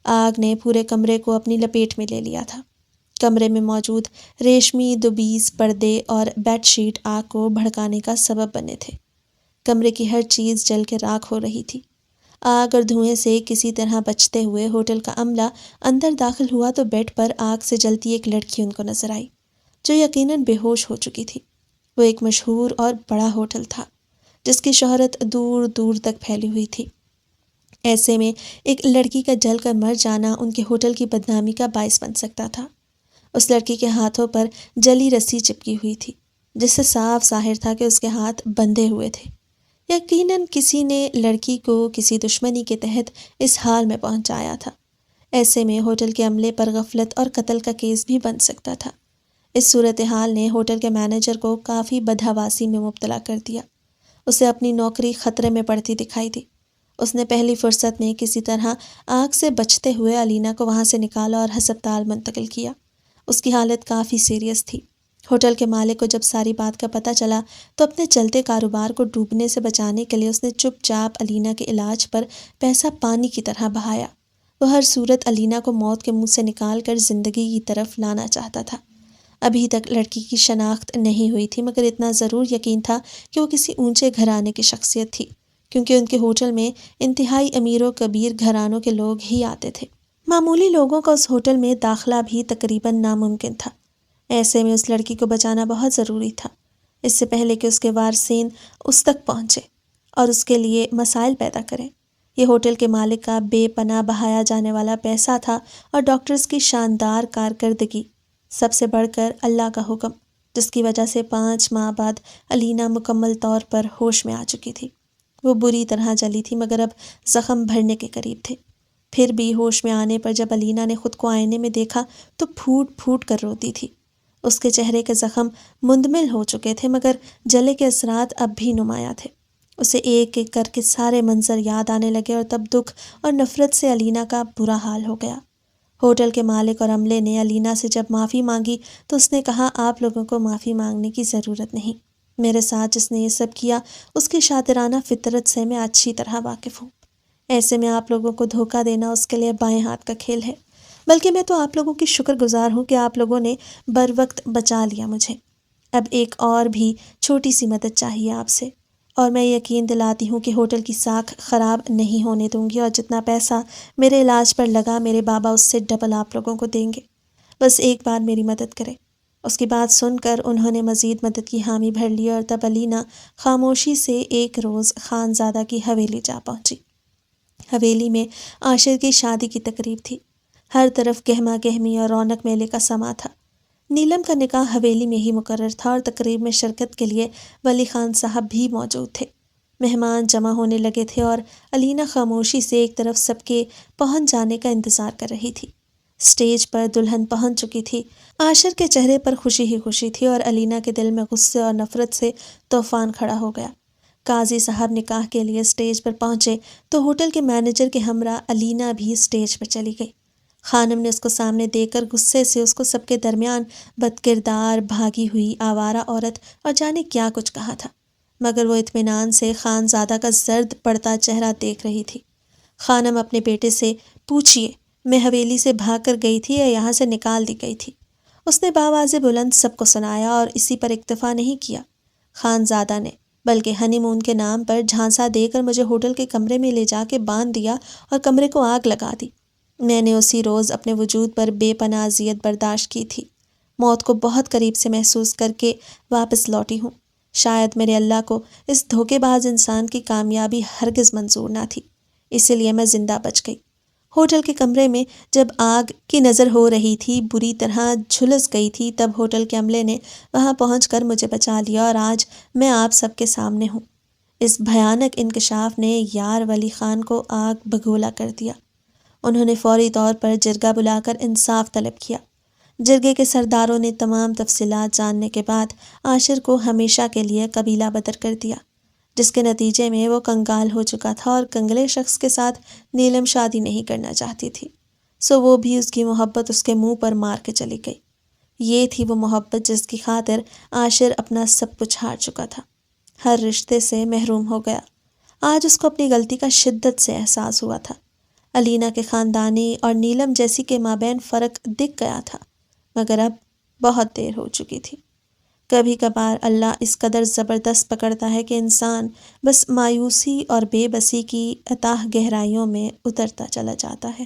A: آگ نے پورے کمرے کو اپنی لپیٹ میں لے لیا تھا۔ کمرے میں موجود ریشمی دوبیز پردے اور بیڈ شیٹ آگ کو بھڑکانے کا سبب بنے تھے۔ کمرے کی ہر چیز جل کے راکھ ہو رہی تھی۔ آگ اور دھوئیں سے کسی طرح بچتے ہوئے ہوٹل کا عملہ اندر داخل ہوا تو بیڈ پر آگ سے جلتی ایک لڑکی ان کو نظر آئی جو یقیناً بے ہوش ہو چکی تھی۔ وہ ایک مشہور اور بڑا ہوٹل تھا جس کی شہرت دور دور تک پھیلی ہوئی تھی۔ ایسے میں ایک لڑکی کا جل کر مر جانا ان کے ہوٹل کی بدنامی کا باعث بن سکتا تھا۔ اس لڑکی کے ہاتھوں پر جلی رسی چپکی ہوئی تھی جس سے صاف ظاہر تھا کہ اس کے ہاتھ بندھے ہوئے تھے۔ یقیناً کسی نے لڑکی کو کسی دشمنی کے تحت اس حال میں پہنچایا تھا۔ ایسے میں ہوٹل کے عملے پر غفلت اور قتل کا کیس بھی بن سکتا تھا۔ اس صورتحال نے ہوٹل کے مینیجر کو کافی بدحواسی میں مبتلا کر دیا۔ اسے اپنی نوکری خطرے میں پڑتی دکھائی دی۔ اس نے پہلی فرصت میں کسی طرح آگ سے بچتے ہوئے علینا کو وہاں سے نکالا اور ہسپتال منتقل کیا۔ اس کی حالت کافی سیریس تھی۔ ہوٹل کے مالک کو جب ساری بات کا پتہ چلا تو اپنے چلتے کاروبار کو ڈوبنے سے بچانے کے لیے اس نے چپ چاپ علینا کے علاج پر پیسہ پانی کی طرح بہایا۔ وہ ہر صورت علینا کو موت کے منہ سے نکال کر زندگی کی طرف لانا چاہتا تھا۔ ابھی تک لڑکی کی شناخت نہیں ہوئی تھی مگر اتنا ضرور یقین تھا کہ وہ کسی اونچے گھرانے کی شخصیت تھی، کیونکہ ان کے ہوٹل میں انتہائی امیر و کبیر گھرانوں کے لوگ ہی آتے تھے۔ معمولی لوگوں کا اس ہوٹل میں داخلہ بھی تقریباً ناممکن تھا۔ ایسے میں اس لڑکی کو بچانا بہت ضروری تھا، اس سے پہلے کہ اس کے وارثین اس تک پہنچے اور اس کے لیے مسائل پیدا کریں۔ یہ ہوٹل کے مالک کا بے پناہ بہایا جانے والا پیسہ تھا اور ڈاکٹرز کی شاندار کارکردگی، سب سے بڑھ کر اللہ کا حکم، جس کی وجہ سے 5 ماہ بعد علینا مکمل طور پر ہوش میں آ چکی تھی۔ وہ بری طرح جلی تھی مگر اب زخم بھرنے کے قریب تھے۔ پھر بھی ہوش میں آنے پر جب علینا نے خود کو آئینے میں دیکھا تو پھوٹ پھوٹ کر روتی تھی۔ اس کے چہرے کے زخم مندمل ہو چکے تھے مگر جلے کے اثرات اب بھی نمایاں تھے۔ اسے ایک ایک کر کے سارے منظر یاد آنے لگے اور تب دکھ اور نفرت سے علینا کا برا حال ہو گیا۔ ہوٹل کے مالک اور عملے نے علینا سے جب معافی مانگی تو اس نے کہا، آپ لوگوں کو معافی مانگنے کی ضرورت نہیں، میرے ساتھ جس نے یہ سب کیا اس کی شاطرانہ فطرت سے میں اچھی طرح واقف ہوں۔ ایسے میں آپ لوگوں کو دھوکہ دینا اس کے لیے بائیں ہاتھ کا کھیل ہے، بلکہ میں تو آپ لوگوں کی شکر گزار ہوں کہ آپ لوگوں نے بروقت بچا لیا مجھے۔ اب ایک اور بھی چھوٹی سی مدد چاہیے آپ سے، اور میں یقین دلاتی ہوں کہ ہوٹل کی ساکھ خراب نہیں ہونے دوں گی، اور جتنا پیسہ میرے علاج پر لگا میرے بابا اس سے ڈبل آپ لوگوں کو دیں گے۔ بس ایک بار میری مدد کریں۔ اس کی بات سن کر انہوں نے مزید مدد کی حامی بھر لی اور تب علینا خاموشی سے ایک روز خانزادہ کی حویلی جا پہنچی۔ حویلی میں عاشر کی شادی کی تقریب تھی۔ ہر طرف گہما گہمی اور رونق میلے کا سما تھا۔ نیلم کا نکاح حویلی میں ہی مقرر تھا اور تقریب میں شرکت کے لیے ولی خان صاحب بھی موجود تھے۔ مہمان جمع ہونے لگے تھے اور علینا خاموشی سے ایک طرف سب کے پہنچ جانے کا انتظار کر رہی تھی۔ اسٹیج پر دلہن پہنچ چکی تھی۔ عاشر کے چہرے پر خوشی ہی خوشی تھی اور علینا کے دل میں غصے اور نفرت سے طوفان کھڑا ہو گیا۔ قاضی صاحب نکاح کے لیے اسٹیج پر پہنچے تو ہوٹل کے مینیجر کے ہمراہ علینا بھی اسٹیج پر چلی گئی۔ خانم نے اس کو سامنے دے کر غصے سے اس کو سب کے درمیان بد کردار، بھاگی ہوئی آوارہ عورت اور جانے کیا کچھ کہا تھا، مگر وہ اطمینان سے خانزادہ کا زرد پڑتا چہرہ دیکھ رہی تھی۔ خانم اپنے بیٹے سے، پوچھئے میں حویلی سے بھاگ کر گئی تھی یا یہاں سے نکال دی گئی تھی؟ اس نے بآواز بلند سب کو سنایا اور اسی پر اکتفا نہیں کیا۔ خانزادہ نے بلکہ ہنی مون کے نام پر جھانسا دے کر مجھے ہوٹل کے کمرے میں لے جا کے باندھ دیا اور کمرے کو آگ لگا دی۔ میں نے اسی روز اپنے وجود پر بے پناہ اذیت برداشت کی تھی۔ موت کو بہت قریب سے محسوس کر کے واپس لوٹی ہوں۔ شاید میرے اللہ کو اس دھوکے باز انسان کی کامیابی ہرگز منظور نہ تھی، اسی لیے میں زندہ بچ گئی۔ ہوٹل کے کمرے میں جب آگ کی نظر ہو رہی تھی، بری طرح جھلس گئی تھی، تب ہوٹل کے عملے نے وہاں پہنچ کر مجھے بچا لیا اور آج میں آپ سب کے سامنے ہوں۔ اس بھیانک انکشاف نے یار ولی خان کو آگ بگولا کر دیا۔ انہوں نے فوری طور پر جرگہ بلا کر انصاف طلب کیا۔ جرگے کے سرداروں نے تمام تفصیلات جاننے کے بعد عاشر کو ہمیشہ کے لیے قبیلہ بدر کر دیا، جس کے نتیجے میں وہ کنگال ہو چکا تھا اور کنگلے شخص کے ساتھ نیلم شادی نہیں کرنا چاہتی تھی، سو وہ بھی اس کی محبت اس کے منہ پر مار کے چلی گئی۔ یہ تھی وہ محبت جس کی خاطر عاشر اپنا سب کچھ ہار چکا تھا، ہر رشتے سے محروم ہو گیا۔ آج اس کو اپنی غلطی کا شدت سے احساس ہوا تھا۔ علینا کے خاندانی اور نیلم جیسی کے مابین فرق دکھ گیا تھا، مگر اب بہت دیر ہو چکی تھی۔ کبھی کبھار اللہ اس قدر زبردست پکڑتا ہے کہ انسان بس مایوسی اور بے بسی کی اتاہ گہرائیوں میں اترتا چلا جاتا ہے۔